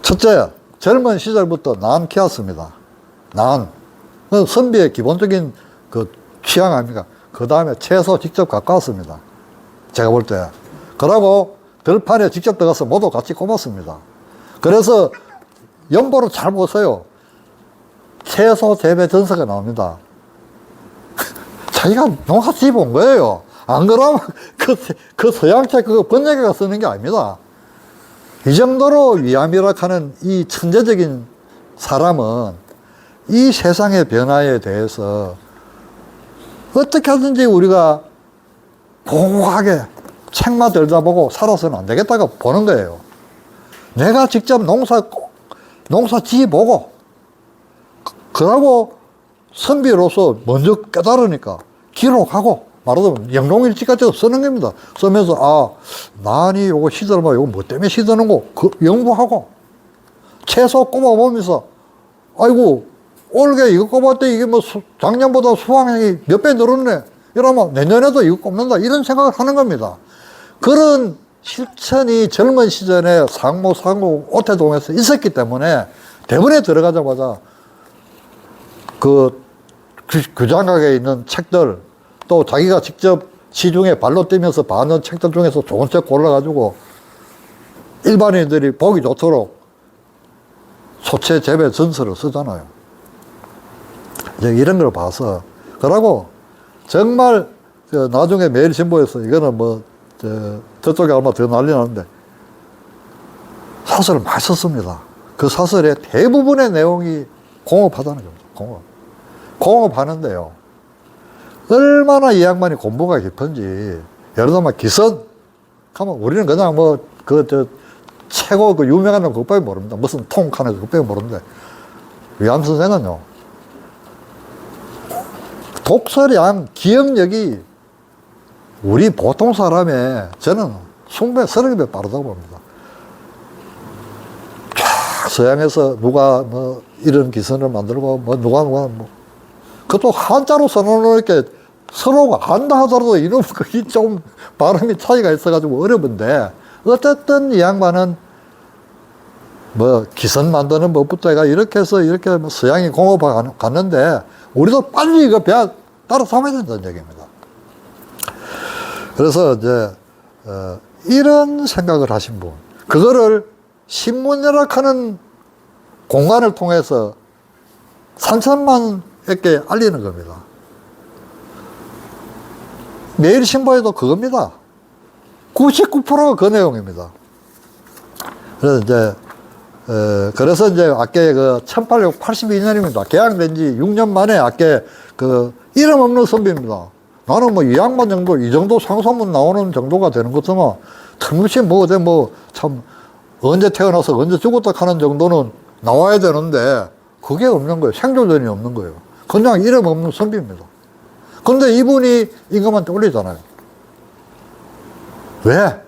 첫째, 젊은 시절부터 난 키웠습니다. 난. 선비의 기본적인 그 취향 아닙니까? 그 다음에 채소 직접 갖고 왔습니다. 제가 볼 때. 그러고 들판에 직접 들어가서 모두 같이 꼽았습니다. 그래서 연보를 잘 보세요. 채소 재배 전서가 나옵니다. 자기가 농사 지어본 거예요. 안 그러면 그 서양책 그거 번역해가 쓰는 게 아닙니다. 이 정도로 위암이라 하는 이 천재적인 사람은 이 세상의 변화에 대해서 어떻게 하든지 우리가 공고하게 책만 들여다보고 살아서는 안 되겠다고 보는 거예요. 내가 직접 농사 지어보고, 그러고 선비로서 먼저 깨달으니까 기록하고, 말하자면 영농일지까지 쓰는 겁니다. 쓰면서, 아, 난이 요거 시들면 요거 뭐 때문에 시드는 거, 연구하고, 채소 꼽아보면서, 아이고, 올게 이거 꼽았더니 이게 뭐 작년보다 수확량이 몇 배 늘었네. 이러면 내년에도 이거 꼽는다. 이런 생각을 하는 겁니다. 그런 실천이 젊은 시절에 상무 오태동에서 있었기 때문에 대본에 들어가자마자 그 규장각에 있는 책들 또 자기가 직접 시중에 발로 뛰면서 봐는 책들 중에서 좋은 책 골라가지고 일반인들이 보기 좋도록 소채 재배 전서를 쓰잖아요. 이제 이런 걸 봐서 그러고 정말 나중에 매일신보에서 이거는 뭐 저쪽에 아마 더 난리 나는데 사설을 많이 썼습니다. 그 사설의 대부분의 내용이 공업하다는 겁니다. 공업하는데요. 얼마나 이 양반이 공부가 깊은지 예를 들면 기선 하면 우리는 그냥 뭐 최고 그 유명한 건 그것밖에 모릅니다. 무슨 통카네 그것밖에 모르는데 위암 선생은요. 독서량, 기억력이 우리 보통 사람의 저는 20배, 30배 빠르다고 봅니다. 쫙 서양에서 누가 뭐 이런 기선을 만들고 뭐 누가 뭐 그것도 한자로 써놓으니까 서로가 안다 하더라도 이놈 그게 좀 발음이 차이가 있어가지고 어려운데 어쨌든 이 양반은 뭐 기선 만드는 법부터 해가 이렇게 해서 이렇게 뭐 서양이 공업화 갔는데 우리도 빨리 이거 따라 삼아야 된다는 얘기입니다. 그래서 이제 이런 생각을 하신 분, 그거를 신문열악하는 공간을 통해서 3천만에게 알리는 겁니다. 매일신보에도 그겁니다. 99%가 그 내용입니다. 그래서 이제 아께 그 1882년입니다. 개항된 지 6년 만에 아께 그 이름 없는 선비입니다. 나는 뭐 이 양반 정도, 이 정도 상소문 나오는 정도가 되는 것처럼 틈없이 참 언제 태어나서 언제 죽었다 하는 정도는 나와야 되는데 그게 없는 거예요. 생존전이 없는 거예요. 그냥 이름 없는 선비입니다. 근데 이분이 임금한테 올리잖아요. 왜?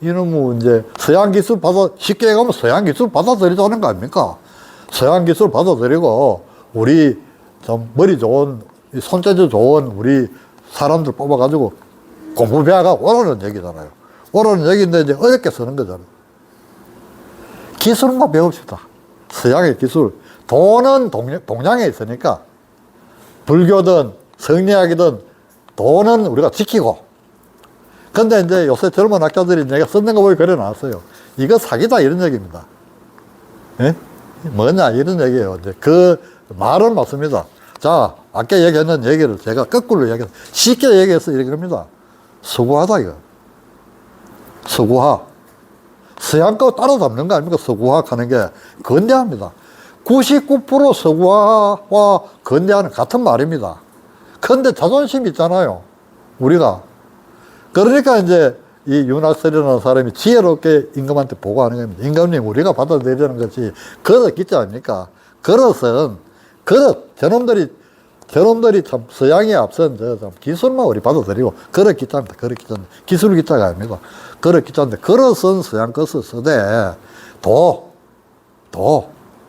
이놈은 이제 서양 기술 쉽게 얘기하면 서양 기술 받아들이자는 거 아닙니까? 서양 기술 받아들이고 우리 좀 머리 좋은, 손재주 좋은 우리 사람들 뽑아가지고 공부 배워가 오라는 얘기잖아요. 오라는 얘기인데 이제 어렵게 쓰는 거잖아요. 기술만 배웁시다. 서양의 기술. 돈은 동양에 있으니까 불교든 성리학이든 돈은 우리가 지키고. 근데 이제 요새 젊은 학자들이 내가 쓰는 거 보고 그래 놨어요. 이거 사기다 이런 얘기입니다. 예? 뭐냐, 이런 얘기예요. 이제 그 말은 맞습니다. 자, 아까 얘기했는 얘기를 제가 거꾸로 얘기해서, 쉽게 얘기해서 이렇게 합니다. 서구화다, 이거. 서구화. 서양 거 따라잡는 거 아닙니까? 서구화 하는 게 근대화입니다. 99% 서구화와 근대화는 같은 말입니다. 근데 자존심 있잖아요. 우리가. 그러니까 이제 이 윤학설이라는 사람이 지혜롭게 임금한테 보고하는 겁니다. 임금님, 우리가 받아들이는 것이 그릇 기자 아닙니까? 그릇은, 저놈들이 참 서양에 앞선 참 기술만 우리 받아들이고, 그릇 기자입니다. 그릇 기자인데. 기술 기자가 아닙니다. 그릇 기자인데, 그릇은 서양 것을 쓰되,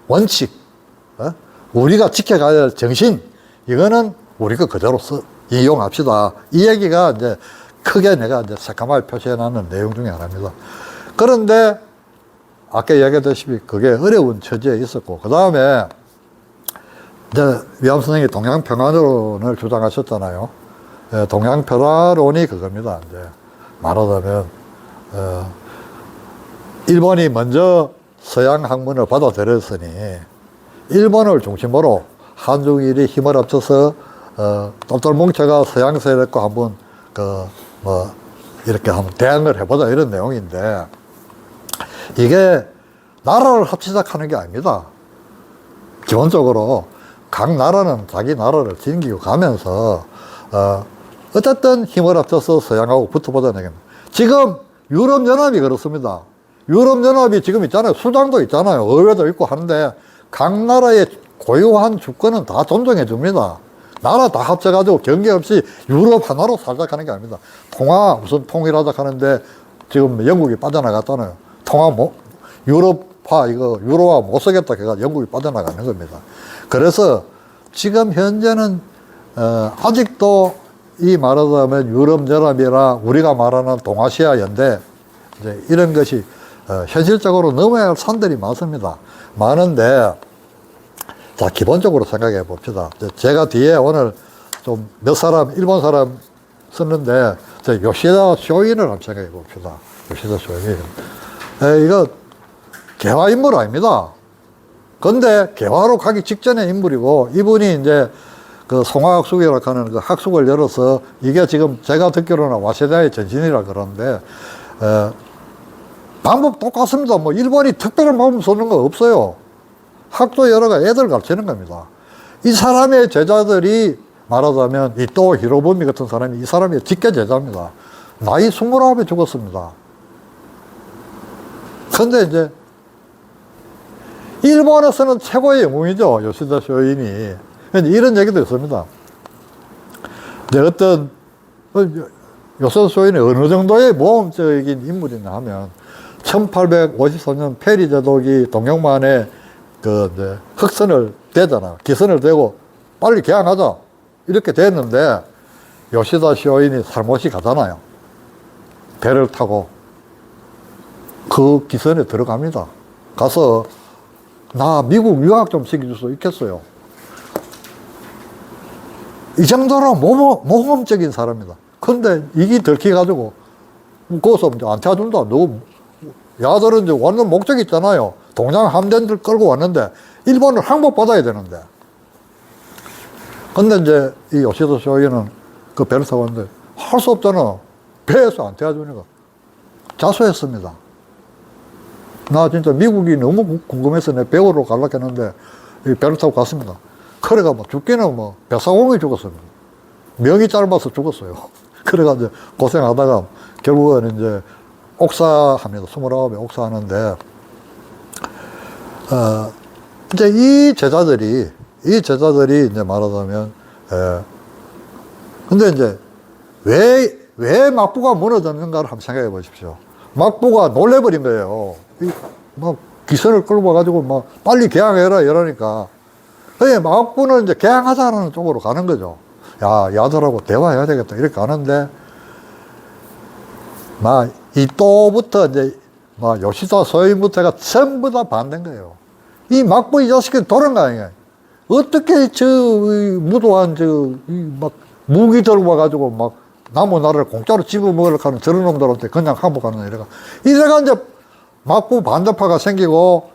원칙, 우리가 지켜가야 할 정신, 이거는 우리 거 그대로 이용합시다. 이 얘기가 이제 크게 내가 이제 새까맣게 표시해놨는 내용 중에 하나입니다. 그런데 아까 얘기했다시피 그게 어려운 처지에 있었고, 그 다음에 이제 위암 선생님이 동양평화론을 주장하셨잖아요. 동양평화론이 그겁니다. 이제 말하자면 일본이 먼저 서양 학문을 받아들였으니 일본을 중심으로 한중일이 힘을 합쳐서 똘똘뭉쳐가 서양 세력과 한번 이렇게 한번 대응을 해보자, 이런 내용인데, 이게 나라를 합치자 하는 게 아닙니다. 기본적으로 각 나라는 자기 나라를 챙기고 가면서 어쨌든 힘을 합쳐서 서양하고 붙어보자는 얘기입니다. 지금 유럽연합이 그렇습니다. 유럽연합이 지금 있잖아요. 수장도 있잖아요. 의회도 있고 하는데 각 나라의 고유한 주권은 다 존중해 줍니다. 나라 다 합쳐가지고 경계 없이 유럽 하나로 살자 하는 게 아닙니다. 무슨 통일하자 하는데 지금 영국이 빠져나갔잖아요. 유로화 못 쓰겠다 해가 영국이 빠져나가는 겁니다. 그래서 지금 현재는 아직도 이 말하자면 유럽연합이나 우리가 말하는 동아시아 연대, 이제 이런 것이 현실적으로 넘어야 할 산들이 많습니다. 많은데, 자, 기본적으로 생각해 봅시다. 제가 뒤에 오늘 좀 일본 사람 썼는데, 요시다 쇼인을 한번 생각해 봅시다. 요시다 쇼인. 이거 개화 인물 아닙니다. 근데 개화로 가기 직전의 인물이고, 이분이 이제 그 송화학숙이라고 하는 그 학숙을 열어서, 이게 지금 제가 듣기로는 와세다의 전신이라 그러는데, 방법 똑같습니다. 뭐 일본이 특별한 방법 쓰는 거 없어요. 학도 열어가 애들 가르치는 겁니다. 이 사람의 제자들이 말하자면 이또 히로부미 같은 사람이 이 사람의 직계 제자입니다. 나이 29에 죽었습니다. 근데 이제 일본에서는 최고의 영웅이죠. 요시다 쇼인이. 이런 얘기도 있습니다. 어떤 요시다 쇼인이 어느 정도의 모험적인 인물이냐 하면 1854년 페리 제독이 동영만에 흑선을 대잖아요. 기선을 대고 빨리 개항하자, 이렇게 됐는데 요시다 쇼인이 살못이 가잖아요. 배를 타고 그 기선에 들어갑니다. 가서 나 미국 유학 좀 시켜줄 수 있겠어요. 이 정도로 모험적인 사람입니다. 근데 이게 들켜가지고 거기서 안 태워준다. 야들은 이제 완전 목적이 있잖아요. 동양 함대들 끌고 왔는데 일본을 항복받아야 되는데. 근데 이제 이 요시다 쇼인은 그 배를 타고 왔는데 할 수 없잖아. 배에서 안 태워주니까 자수했습니다. 나 진짜 미국이 너무 궁금해서 내 배우러 가려고 했는데 이 배를 타고 갔습니다. 그래가 뭐 죽기는 뭐 백사공이 죽었습니다. 명이 짧아서 죽었어요. 그래가 이제 고생하다가 결국은 이제 옥사합니다. 29에 옥사하는데, 이제 이 제자들이 이제 말하자면, 근데 이제 왜 막부가 무너졌는가를 한번 생각해 보십시오. 막부가 놀래버린 거예요. 막 기선을 끌고 와가지고 막 빨리 개항해라 이러니까. 막부는 이제 개항하자는 쪽으로 가는 거죠. 야, 야들하고 대화해야 되겠다. 이렇게 가는데, 이또부터 이제, 요시다 쇼인부터가 전부 다 반대인 거예요. 이 막부 이 자식이 도는 거 아니에요. 어떻게 무도한 무기 들고 와가지고 막 나무 나라를 공짜로 집어먹으려고 하는 저런 놈들한테 그냥 항복하는 이래가 이제 막부 반대파가 생기고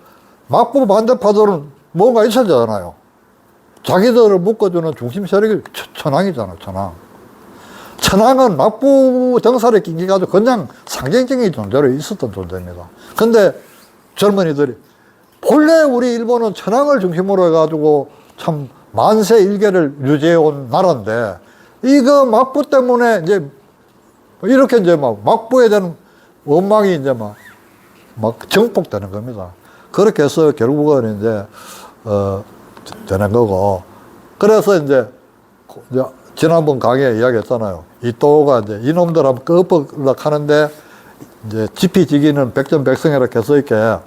막부 반대파들은 뭔가 있어야 되잖아요. 자기들을 묶어주는 중심 세력이 천황이잖아요, 천황. 천황은 막부 정사를 끼기가지고 그냥 상징적인 존재로 있었던 존재입니다. 근데 젊은이들이 본래 우리 일본은 천황을 중심으로 해가지고 참 만세 일계를 유지해온 나라인데 이거 막부 때문에 이제 이렇게 이제 막 막부에 대한 원망이 이제 막 정폭되는 겁니다. 그렇게 해서 결국은 이제 되는 거고. 그래서 이제 지난번 강의에 이야기했잖아요. 이또가 이제 이놈들 한번 끄뻑끄덕 하는데 이제 지피지기는 백전백승이라 해서 이렇게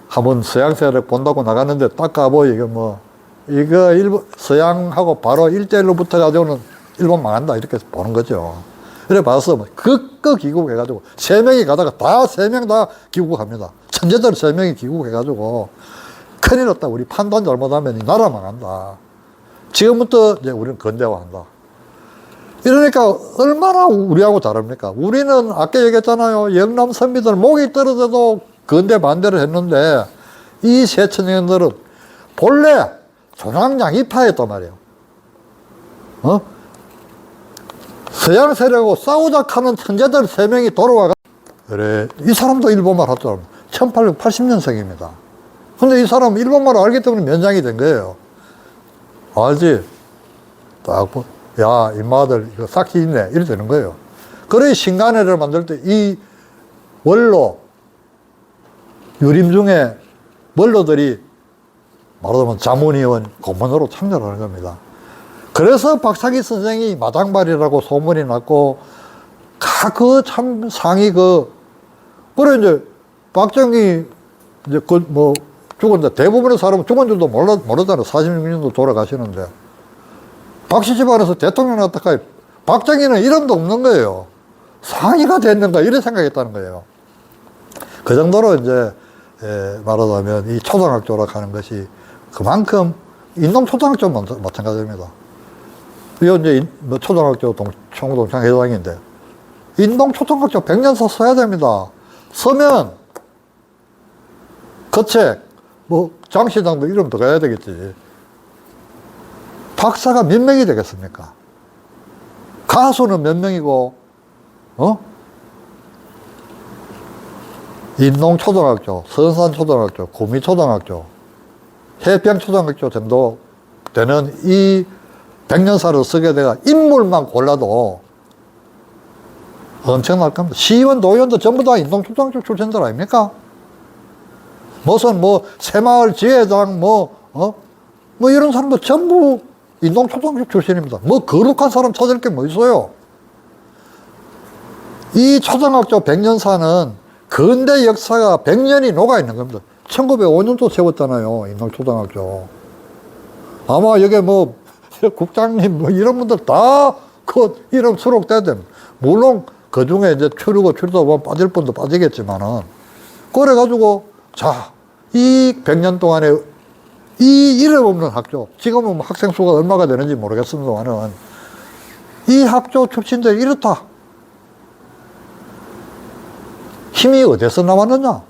한번 서양 세력 본다고 나갔는데 딱 가보 이거 일본 서양하고 바로 1대1로 붙어가지고는 일본 망한다 이렇게 보는 거죠. 그래 봐서 극극 귀국해가지고 3명이 가다가 다 3명 다 귀국합니다. 천재들 3명이 귀국해가지고 큰일 났다. 우리 판단 잘못하면 이 나라 망한다. 지금부터 이제 우리는 건대화한다. 이러니까 얼마나 우리하고 다릅니까? 우리는 아까 얘기했잖아요. 영남 선비들 목이 떨어져도 건대 반대를 했는데 이 새천년들은 본래 조랑양이파였단 말이에요. 서양 세력하고 싸우자 하는 천재들 3명이 돌아와가 그래 이 사람도 일본말 하더라고요. 1880년생입니다. 근데 이 사람은 일본말을 알기 때문에 면장이 된 거예요. 알지? 딱 야, 인마들 이거 싹이 있네 이래 되는 거예요. 그래 신간회를 만들 때 이 원로 유림 중에 원로들이 말하자면 자문위원 고문으로 참여를 하는 겁니다. 그래서 박사기 선생이 마당발이라고 소문이 났고 그 참 상이 그래 이제 박정희 이제 죽었는데 대부분의 사람은 죽은 줄도 모르잖아요. 46년도 돌아가시는데 박씨 집안에서 대통령 났다가 박정희는 이름도 없는 거예요. 상의가 됐는가 이런 생각했다는 거예요. 그 정도로 이제 말하자면 이 초등학교라고 하는 것이 그만큼 인동초등학교 마찬가지입니다. 이거 이제 초등학교 총동창 회장인데 인동초등학교 100년서 써야 됩니다. 서면 거책 장시장도 이름 들어가야 되겠지. 박사가 몇 명이 되겠습니까? 가수는 몇 명이고 인동초등학교, 선산초등학교, 구미초등학교, 해평초등학교 정도 되는 이 100년사를 쓰게 돼가 인물만 골라도 엄청날 겁니다. 시의원, 도의원도 전부 다 인동초등학교 출신들 아닙니까? 무슨 새마을 지회장 이런 사람도 전부 인동초등학교 출신입니다. 거룩한 사람 찾을 게 뭐 있어요? 이 초등학교 100년사는 근대 역사가 100년이 녹아있는 겁니다. 1905년도 세웠잖아요. 인동초등학교. 아마 여기 국장님 이런 분들 다 그 이름 수록돼야 됩니다. 물론 그 중에 이제 추리도 빠질 분도 빠지겠지만은 그래가지고 이 100년 동안에 이 이름 없는 학교, 지금은 학생 수가 얼마가 되는지 모르겠습니다만은 이 학교 출신들이 이렇다. 힘이 어디서 나왔느냐?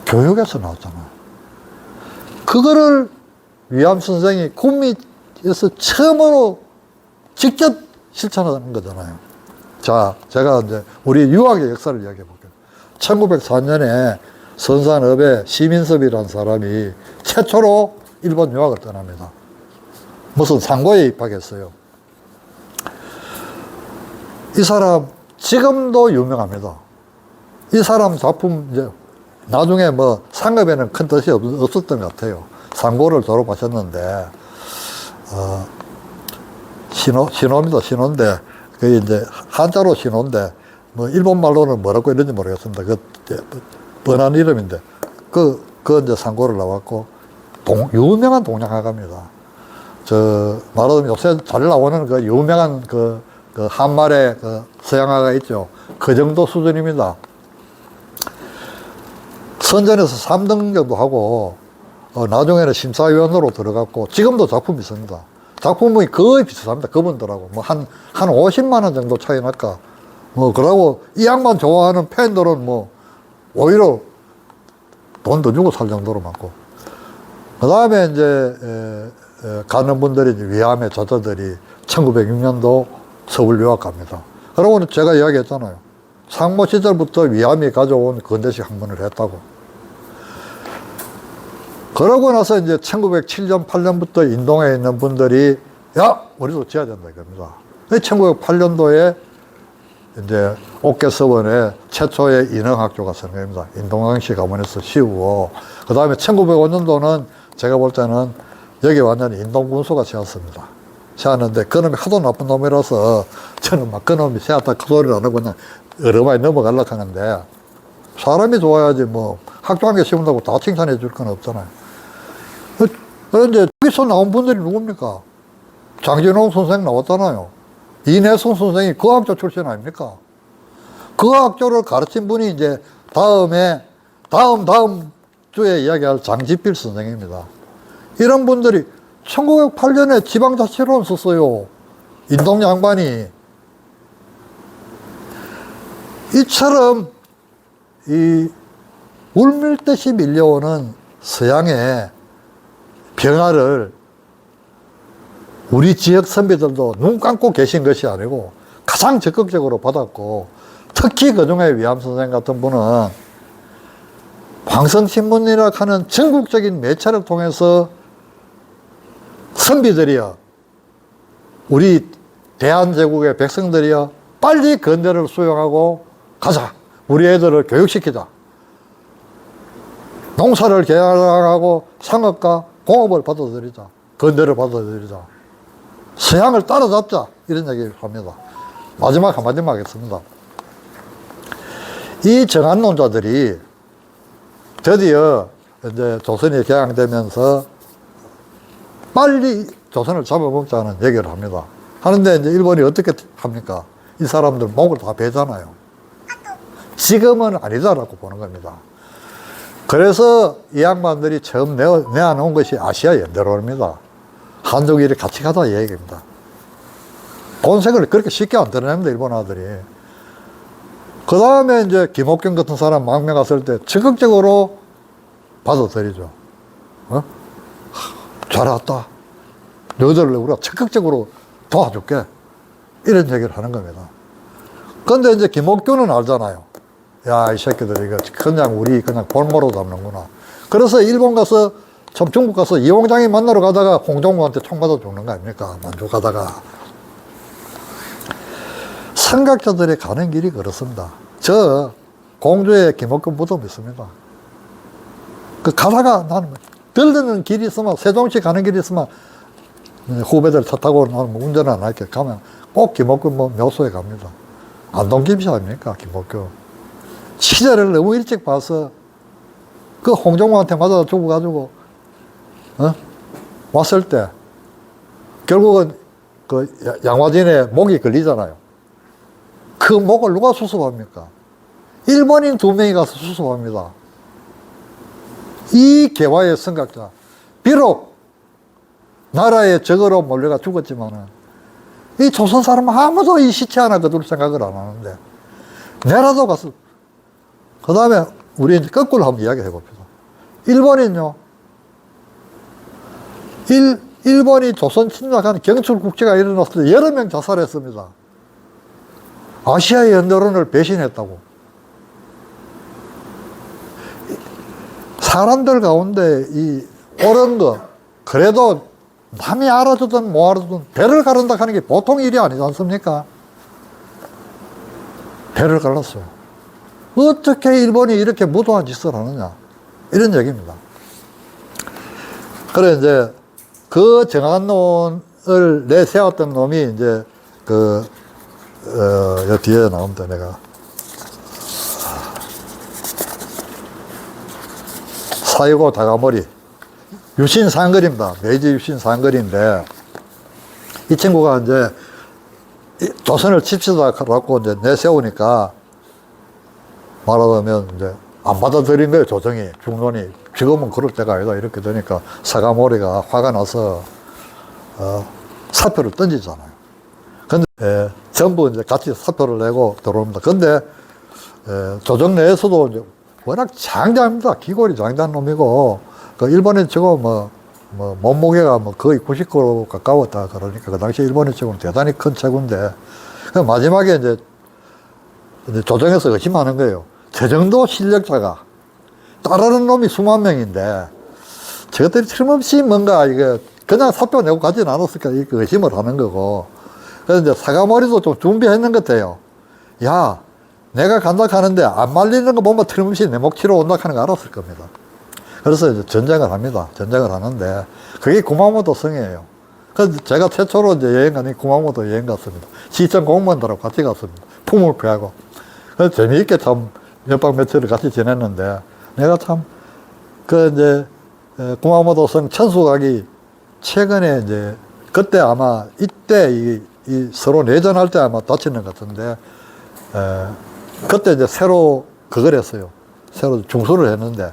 교육에서 나왔잖아요. 그거를 위암 선생이 구미에서 처음으로 직접 실천하는 거잖아요. 제가 이제 우리 유학의 역사를 이야기해 볼게요. 1904년에 선산읍에 시민섭이라는 사람이 최초로 일본 유학을 떠납니다. 무슨 상고에 입학했어요. 이 사람 지금도 유명합니다. 이 사람 작품 이제 나중에 상업에는 큰 뜻이 없었던 것 같아요. 상고를 졸업하셨는데 신호입니다. 신호인데 그게 이제 한자로 신호인데 일본 말로는 뭐라고 이런지 모르겠습니다. 뻔한 이름인데 그 이제 상고를 나왔고 유명한 동양화가입니다. 말하자면 요새 잘 나오는 그 유명한 그 한말의 서양화가 있죠. 그 정도 수준입니다. 선전에서 3등 정도 하고 나중에는 심사위원으로 들어갔고 지금도 작품이 있습니다. 작품이 거의 비슷합니다. 그분들하고 한 50만 원 정도 차이 날까. 그러고 이 양반 좋아하는 팬들은 오히려 돈도 주고 살 정도로 많고. 그 다음에 이제, 가는 분들이 이제 위암의 저자들이 1906년도 서울 유학 갑니다. 그러고는 제가 이야기했잖아요. 상모 시절부터 위암이 가져온 건대식 학문을 했다고. 그러고 나서 이제 1907년, 8년부터 인동에 있는 분들이, 야, 우리도 지어야 된다, 이겁니다. 1908년도에 이제 옥계서원에 최초의 인흥학교가 생깁니다. 인동강씨 가문에서 씌우고, 그 다음에 1905년도는 제가 볼 때는 여기 완전히 인동군수가 세웠습니다. 세웠는데 그놈이 하도 나쁜 놈이라서 저는 막 그놈이 세웠다 그 소리를 안 하고 그냥 어루만에 넘어가려고 하는데, 사람이 좋아야지 뭐 학교 한 개 씌운다고 다 칭찬해 줄 건 없잖아요. 그런데 여기서 나온 분들이 누굽니까? 장진홍 선생 나왔잖아요. 이내성 선생이 그 학교 출신 아닙니까? 그 학교를 가르친 분이 이제 다음 주에 이야기할 장지필 선생입니다. 이런 분들이 1908년에 지방자치론 썼어요. 인동 양반이. 이처럼 이 울밀듯이 밀려오는 서양의 병화를 우리 지역 선비들도 눈 감고 계신 것이 아니고 가장 적극적으로 받았고, 특히 그중에 위암 선생 같은 분은 황성신문이라 하는 전국적인 매체를 통해서 선비들이여, 우리 대한제국의 백성들이여, 빨리 건대를 수용하고 가자. 우리 애들을 교육시키자. 농사를 개발하고 상업과 공업을 받아들이자. 건대를 받아들이자. 서양을 따라잡자. 이런 얘기를 합니다. 마지막 한마디만 하겠습니다. 이 정한론자들이 드디어 이제 조선이 개항되면서 빨리 조선을 잡아먹자는 얘기를 합니다. 하는데 이제 일본이 어떻게 합니까? 이 사람들 목을 다 베잖아요. 지금은 아니다라고 보는 겁니다. 그래서 이 양반들이 처음 내어놓은 것이 아시아 연대론입니다. 한족일이 같이 가자 이 얘기입니다. 본색을 그렇게 쉽게 안 드러냅니다, 일본 아들이. 그 다음에 이제 김옥경 같은 사람 망명 갔을 때 적극적으로 받아들이죠. 잘 왔다. 너희들을 우리가 적극적으로 도와줄게. 이런 얘기를 하는 겁니다. 근데 이제 김옥규는 알잖아요. 야, 이 새끼들 이거 그냥 우리 그냥 볼모로 잡는구나. 그래서 일본 가서, 참 중국 가서 이홍장이 만나러 가다가 홍종무한테 총 맞아 죽는 거 아닙니까? 만족하다가. 선각자들이 가는 길이 그렇습니다. 저 공주에 김옥규 무덤 있습니다. 그 가다가 나는 들르는 길이 있으면, 세종시 가는 길이 있으면 후배들 차 타고 나는 운전 안 할게. 가면 꼭 김옥규 묘소에 갑니다. 안동김씨 아닙니까, 김옥규. 시절을 너무 일찍 봐서 그 홍종무한테 맞아 죽어가지고, 왔을 때, 결국은 그 양화진에 목이 걸리잖아요. 그 목을 누가 수습합니까? 일본인 2명이 가서 수습합니다. 이 개화의 선각자. 비록 나라의 적으로 몰려가 죽었지만은, 이 조선 사람은 아무도 이 시체 하나 거둘 생각을 안 하는데, 내라도 가서, 그 다음에 우리 이제 거꾸로 한번 이야기해 봅시다. 일본은요, 일본이 조선 침략한 경출 국제가 일어났을 때 여러 명 자살했습니다. 아시아의 연대론을 배신했다고. 사람들 가운데 이 옳은 거, 그래도 남이 알아주든 못 알아주든 배를 가른다 하는 게 보통 일이 아니지 않습니까? 배를 갈랐어요. 어떻게 일본이 이렇게 무도한 짓을 하느냐, 이런 얘기입니다. 그래 이제 그 정한론을 내세웠던 놈이 이제 여 뒤에 나옵니다. 내가 사이고 다가머리 유신상거리입니다. 메이지 유신상거리인데, 이 친구가 이제 조선을 칩시다 갖고 이제 내세우니까 말하자면 이제 안 받아들인 거예요, 조정이. 중론이. 지금은 그럴 때가 아니다. 이렇게 되니까 사가모리가 화가 나서 사표를 던지잖아요. 근데 전부 이제 같이 사표를 내고 들어옵니다. 근데 조정 내에서도 이제 워낙 장대합니다. 기골이 장대한 놈이고, 그 일본인 치고 몸무게가 거의 90kg 가까웠다. 그러니까 그 당시 일본인 치고는 대단히 큰 체구인데, 그 마지막에 이제 조정해서 의심하는 거예요. 저 정도 실력자가 따르는 놈이 수만 명인데, 저것들이 틀림없이 뭔가 이게 그냥 사표 내고 가진 않았을까 이렇게 의심을 하는 거고, 그래서 이제 사과머리도 좀 준비했는 것 같아요. 야, 내가 간다 하는데 안 말리는 거 보면 틀림없이 내 목 치러 온다 하는 거 알았을 겁니다. 그래서 이제 전쟁을 합니다. 전쟁을 하는데, 그게 구마모토 성이에요. 그래서 제가 최초로 이제 여행 가니 구마모토 여행 갔습니다. 시청 공무원들하고 같이 갔습니다. 품을 피하고. 그래서 재미있게 참 몇 박 며칠을 같이 지냈는데, 내가 참, 구마모토 성 천수각이 최근에 이제, 그때 아마 이때 이 서로 내전할 때 아마 다치는 것 같은데, 그때 이제 새로 그걸 했어요. 새로 중수를 했는데,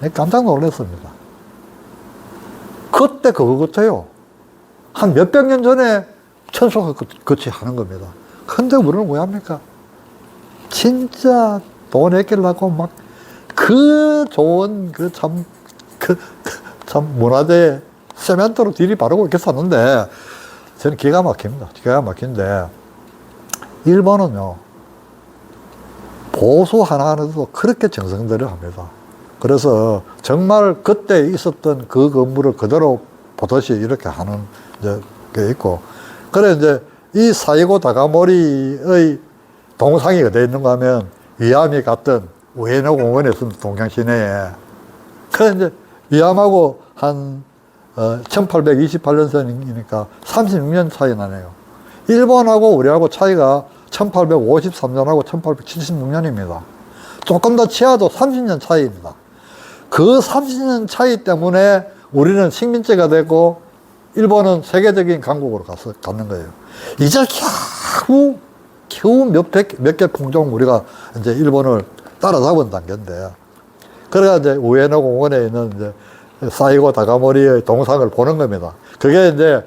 내가 깜짝 놀랐습니다. 그때 그거 같아요. 한 몇백 년 전에 천수가 그치 하는 겁니다. 근데 우리는 왜 합니까? 진짜 돈 아끼려고 막 그 좋은 참 문화재 세멘트로 들이바르고 이렇게 샀는데, 저는 기가 막힙니다. 기가 막힌데, 일본은요, 보수 하나하나도 그렇게 정성들여 합니다. 그래서 정말 그때 있었던 그 건물을 그대로 보듯이 이렇게 하는 게 있고, 그래 이제 이 사이고 다가모리의 동상이 어디에 있는가 하면 위암이 갔던 우에노 공원에 있습니다. 동경 시내에. 그래 이제 위암하고 한 1828년생이니까 36년 차이 나네요. 일본하고 우리하고 차이가 1853년하고 1876년입니다. 조금 더 치아도 30년 차이입니다. 그 30년 차이 때문에 우리는 식민지가 되고 일본은 세계적인 강국으로 갔는 거예요. 이제 겨우 몇 개 품종 우리가 이제 일본을 따라잡은 단계인데, 그래가 이제 우에노 공원에 있는 이제 사이고 다가모리의 동상을 보는 겁니다. 그게 이제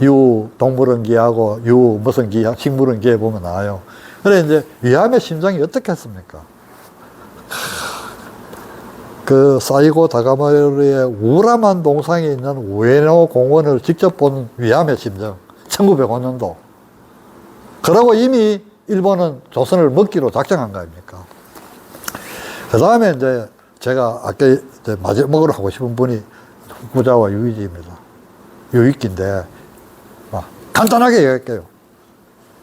유 동물원기하고 유 무슨 기, 식물원기에 보면 나와요. 그래 이제 위암의 심장이 어떻게 했습니까? 그 사이고 다가모리의 우람한 동상이 있는 우에노 공원을 직접 본 위암의 심정, 1905년도. 그러고 이미 일본은 조선을 먹기로 작정한 거 아닙니까? 그 다음에 이제 제가 아까 이제 마지막으로 하고 싶은 분이 후쿠자와 유이지입니다. 유이키인데, 간단하게 얘기할게요.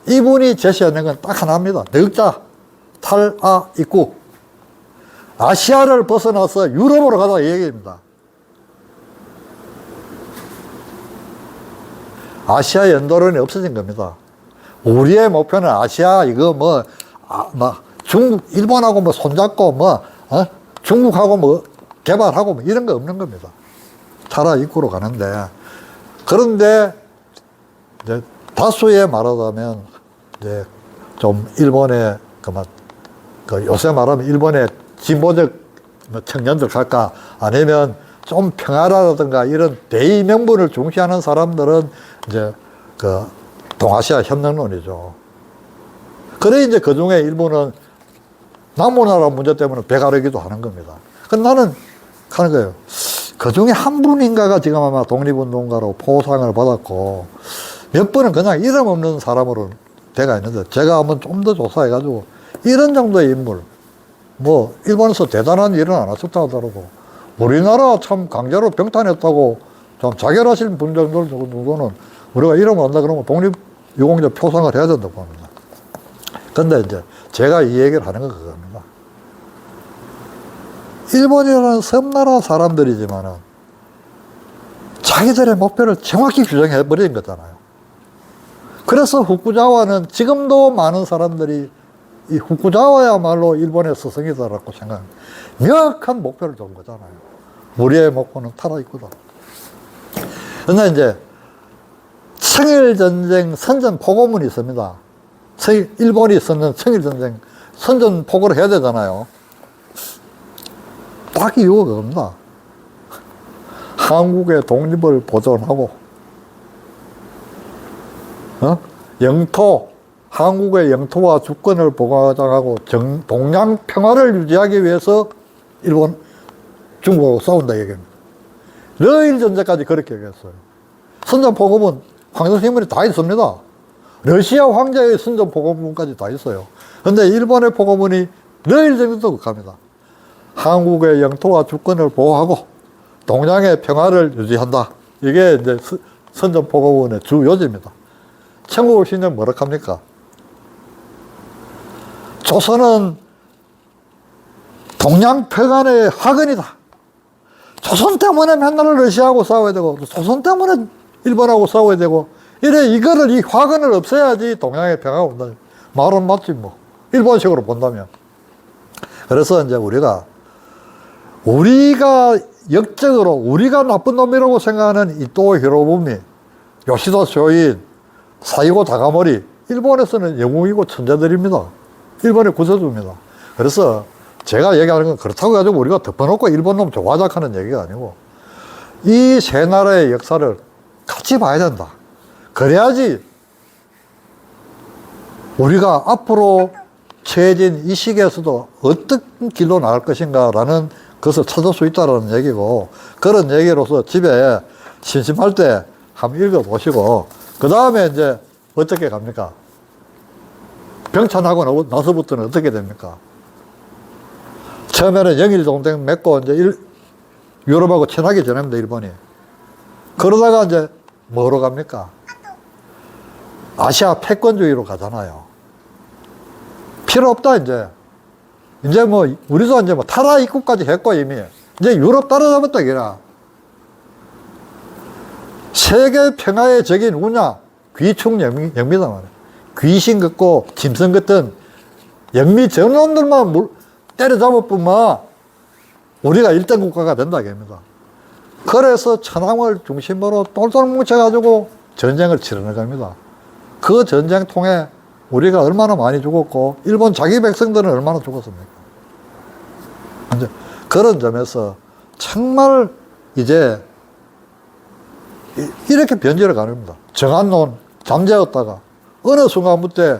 이분이 제시하는 건 딱 하나입니다. 넉자, 탈아, 입구. 아시아를 벗어나서 유럽으로 가자, 이 얘기입니다. 아시아 연도론이 없어진 겁니다. 우리의 목표는 아시아, 이거 중국, 일본하고 손잡고 중국하고 개발하고 이런 거 없는 겁니다. 탈아, 입구로 가는데. 그런데, 이제 다수의 말하자면, 이제 좀 일본의, 요새 말하면 일본의 진보적 청년들 갈까, 아니면 좀 평화라든가 이런 대의 명분을 중시하는 사람들은 이제 동아시아 협력론이죠. 그래 이제 그 중에 일본은 남문나라 문제 때문에 배가르기도 하는 겁니다. 근데 나는 하는 거예요. 그 중에 한 분인가가 지금 아마 독립운동가로 포상을 받았고, 몇 분은 그냥 이름 없는 사람으로 돼가 있는데, 제가 한번 좀 더 조사해가지고, 이런 정도의 인물, 일본에서 대단한 일은 안 하셨다 하더라고. 우리나라 참 강제로 병탄했다고 좀 자결하신 분들 정도는 우리가 이름을 한다 그러면 독립유공자 표상을 해야 된다고 합니다. 근데 이제 제가 이 얘기를 하는 건 그겁니다. 일본이라는 섬나라 사람들이지만은 자기들의 목표를 정확히 규정해버린 거잖아요. 그래서 후쿠자와는 지금도 많은 사람들이 이 후쿠자와야말로 일본의 스승이다라고 생각합니다. 명확한 목표를 둔 거잖아요. 우리의 목표는 탈아입구다. 그런데 이제 청일전쟁 선전포고문이 있습니다. 일본이 썼는 청일전쟁 선전포고를 해야 되잖아요. 딱 이유가 그겁니다. 한국의 독립을 보존하고 영토 한국의 영토와 주권을 보호하고 동양 평화를 유지하기 위해서 일본, 중국하고 싸운다 얘기입니다. 러일 전제까지 그렇게 얘기했어요. 선전포고문 황정신문에 다 있습니다. 러시아 황제의 선전포고문까지 다 있어요. 근데 일본의 포고문이 러일 전제도 극합니다. 한국의 영토와 주권을 보호하고 동양의 평화를 유지한다. 이게 이제 선전포고문의 주 요지입니다. 1950년 뭐라 합니까? 조선은 동양 평안의 화근이다. 조선 때문에 맨날 러시아하고 싸워야 되고, 조선 때문에 일본하고 싸워야 되고, 이 화근을 없애야지 동양의 평화가 온다. 말은 맞지, 뭐. 일본식으로 본다면. 그래서 이제 우리가 역적으로, 우리가 나쁜 놈이라고 생각하는 이토 히로부미, 요시도 쇼인, 사이고 다가모리, 일본에서는 영웅이고 천재들입니다. 일본의 구세주입니다. 그래서 제가 얘기하는 건 그렇다고 해가지고 우리가 덮어놓고 일본 놈 좋아작하는 얘기가 아니고, 이 세 나라의 역사를 같이 봐야 된다. 그래야지 우리가 앞으로 처해진 이 시기에서도 어떤 길로 나갈 것인가라는 것을 찾을 수 있다는 얘기고, 그런 얘기로서 집에 심심할 때 한번 읽어보시고, 그 다음에 이제 어떻게 갑니까? 병찬하고 나서부터는 어떻게 됩니까? 처음에는 영일 동맹 맺고 이제 유럽하고 친하게 지냅니다, 일본이. 그러다가 이제 뭐로 갑니까? 아시아 패권주의로 가잖아요. 필요 없다, 이제. 이제 뭐, 우리도 이제 뭐 타라 입국까지 했고, 이미. 이제 유럽 따라잡았다, 이게라. 세계 평화의 적인 우냐? 귀충 영미다 말이야. 귀신 같고, 짐승 같은 영미 전원들만 때려잡을 뿐만 우리가 1등 국가가 된다, 이겁니다. 그래서 천황을 중심으로 똘똘 뭉쳐가지고 전쟁을 치르는 겁니다. 그 전쟁 통해 우리가 얼마나 많이 죽었고, 일본 자기 백성들은 얼마나 죽었습니까? 이제 그런 점에서 정말 이제 이렇게 변질을 가릅니다. 정한론 잠재웠다가 어느 순간부터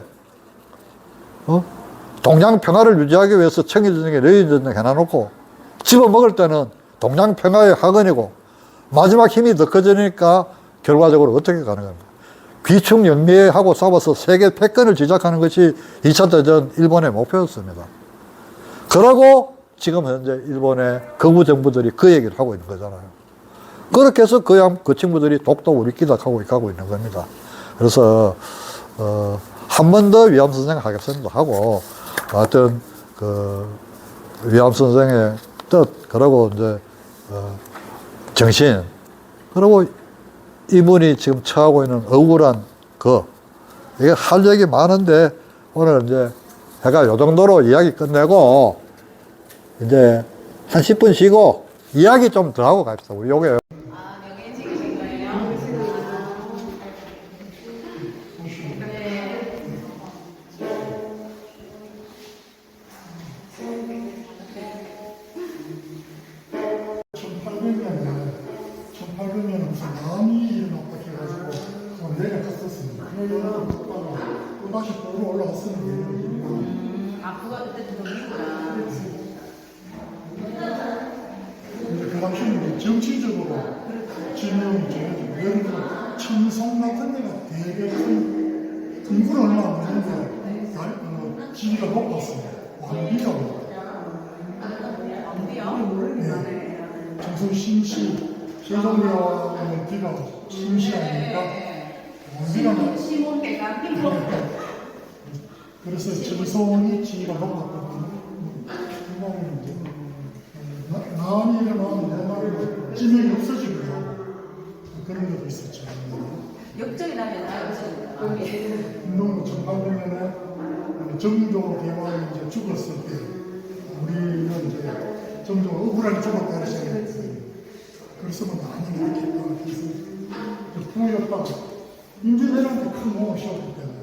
동양 평화를 유지하기 위해서 청일전쟁에 러일전쟁 해놔놓고 집어먹을 때는 동양 평화의 화근이고, 마지막 힘이 더 커지니까 결과적으로 어떻게 가능합니까? 귀충 영미하고 싸워서 세계 패권을 지작하는 것이 2차 대전 일본의 목표였습니다. 그러고 지금 현재 일본의 극우 정부들이 그 얘기를 하고 있는 거잖아요. 그렇게 해서 그 친구들이 독도 우리끼리 가고 있는 겁니다. 그래서 한 번 더 위암 선생 하겠습니다 하고, 하여튼 위암 선생의 뜻, 그리고 이제 정신, 그리고 이분이 지금 처하고 있는 억울한 이게 할 얘기 많은데, 오늘 이제 제가 요 정도로 이야기 끝내고, 이제 한 10분 쉬고, 이야기 좀 더 하고 갑시다. 우리 요게. 여기 찍으신 거예요? 네. 1800년에 무슨 난이 일어났다 해가지고 내려갔었습니다. 내려갔다가 또 다시 보러 올라왔었는데 그거 그때 동이구나. 근데 그 당시는 정치적으로 지명이 정해지고, 예를 들어 청송 같은 데가 되게 큰 인구는 얼마 안 되는데 지위가 높았습니다. 왕비가 네. 청송 신시 세종대왕의 비가 신시 아닙니까? 왕비가 시몬대가 그래서 정성이 지위가 높았거든요. 나은이 일어나면 옛날에는 지명이 없어지는 그런 것도 있었죠. 역전이 나면 역전이다. 운동도 1800년에 정도 대왕이 이제 죽었을 때 우리는 이제 점점 억울하게 죽었다 생각했어요. 그래서 뭐 많이 이렇게 했다. 그래서 부였다가 임진왜란때 큰 몸을 씌웠기 때문에